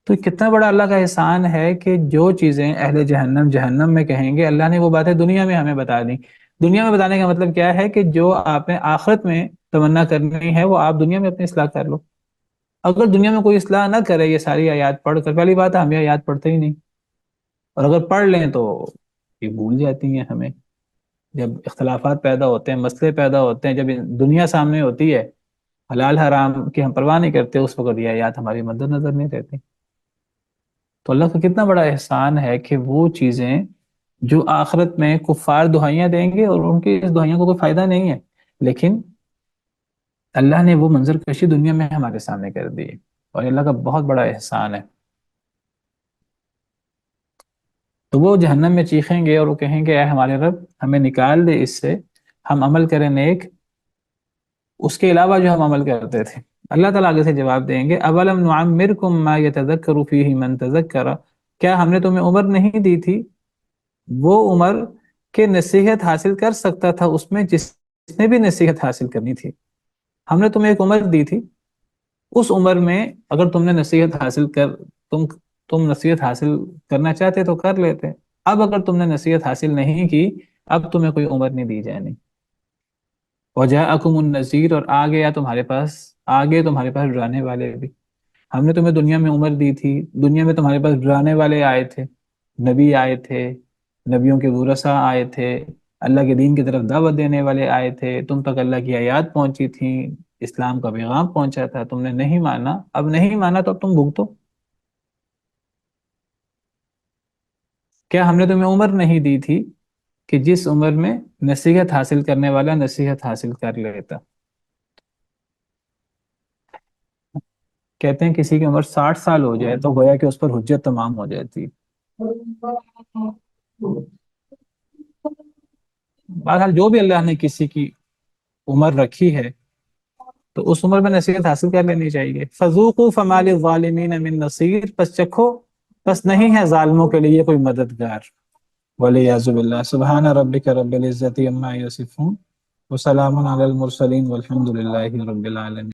تو کتنا بڑا اللہ کا احسان ہے کہ جو چیزیں اہل جہنم جہنم میں کہیں گے اللہ نے وہ باتیں دنیا میں ہمیں بتا دیں. دنیا میں بتانے کا مطلب کیا ہے کہ جو آپ نے آخرت میں تمنا کرنی ہے وہ آپ دنیا میں اپنی اصلاح کر لو. اگر دنیا میں کوئی اصلاح نہ کرے یہ ساری آیات پڑھ کر، پہلی بات ہے ہم یہ آیات پڑھتے ہی نہیں، اور اگر پڑھ لیں تو یہ بھول جاتی ہیں ہمیں۔ جب اختلافات پیدا ہوتے ہیں، مسئلے پیدا ہوتے ہیں، جب دنیا سامنے ہوتی ہے، حلال حرام کی ہم پرواہ نہیں کرتے، اس وقت یہ آیات ہماری مد نظر نہیں رہتی۔ تو اللہ کا کتنا بڑا احسان ہے کہ وہ چیزیں جو آخرت میں کفار دہائیاں دیں گے اور ان کی اس دہائیوں کو کوئی فائدہ نہیں ہے، لیکن اللہ نے وہ منظر کشی دنیا میں ہمارے سامنے کر دی ہے، اور اللہ کا بہت بڑا احسان ہے۔ تو وہ جہنم میں چیخیں گے اور وہ کہیں گے اے ہمارے رب ہمیں نکال دے اس سے، ہم عمل کریں نیک اس کے علاوہ جو ہم عمل کرتے تھے۔ اللہ تعالیٰ آگے سے جواب دیں گے اولم نعمرکم ما یتذکر فیہ من تذکر، کیا ہم نے تمہیں عمر نہیں دی تھی وہ عمر کہ نصیحت حاصل کر سکتا تھا اس میں جس نے بھی نصیحت حاصل کرنی تھی۔ ہم نے تمہیں ایک عمر دی تھی، اس عمر میں اگر تم نے نصیحت حاصل تم نصیحت حاصل کرنا چاہتے تو کر لیتے، اب اگر تم نے نصیحت حاصل نہیں کی اب تمہیں کوئی عمر نہیں دی جانی۔ وجاءکم النذیر، اور آگے تمہارے پاس ڈرانے والے بھی۔ ہم نے تمہیں دنیا میں عمر دی تھی، دنیا میں تمہارے پاس ڈرانے والے آئے تھے، نبی آئے تھے، نبیوں کے ورثاء آئے تھے، اللہ کے دین کی طرف دعوت دینے والے آئے تھے، تم تک اللہ کی آیات پہنچی تھیں، اسلام کا پیغام پہنچا تھا، تم نے نہیں مانا، اب نہیں مانا تو اب تم بھگتو۔ کیا ہم نے تمہیں عمر نہیں دی تھی کہ جس عمر میں نصیحت حاصل کرنے والا نصیحت حاصل کر لیتا؟ کہتے ہیں کسی کی عمر 60 سال ہو جائے تو گویا کہ اس پر حجت تمام ہو جاتی۔ بہرحال جو بھی اللہ نے کسی کی عمر رکھی ہے تو اس عمر میں نصیحت حاصل کر لینی چاہیے۔ فذوقوا فما للظالمین من نصیر، پس چکھو پس نہیں ہے ظالموں کے لیے کوئی مددگار۔ ولیعذ باللہ۔ سبحان ربک رب العزۃ عما یصفون وسلام علی المرسلین والحمد للہ رب العالمین۔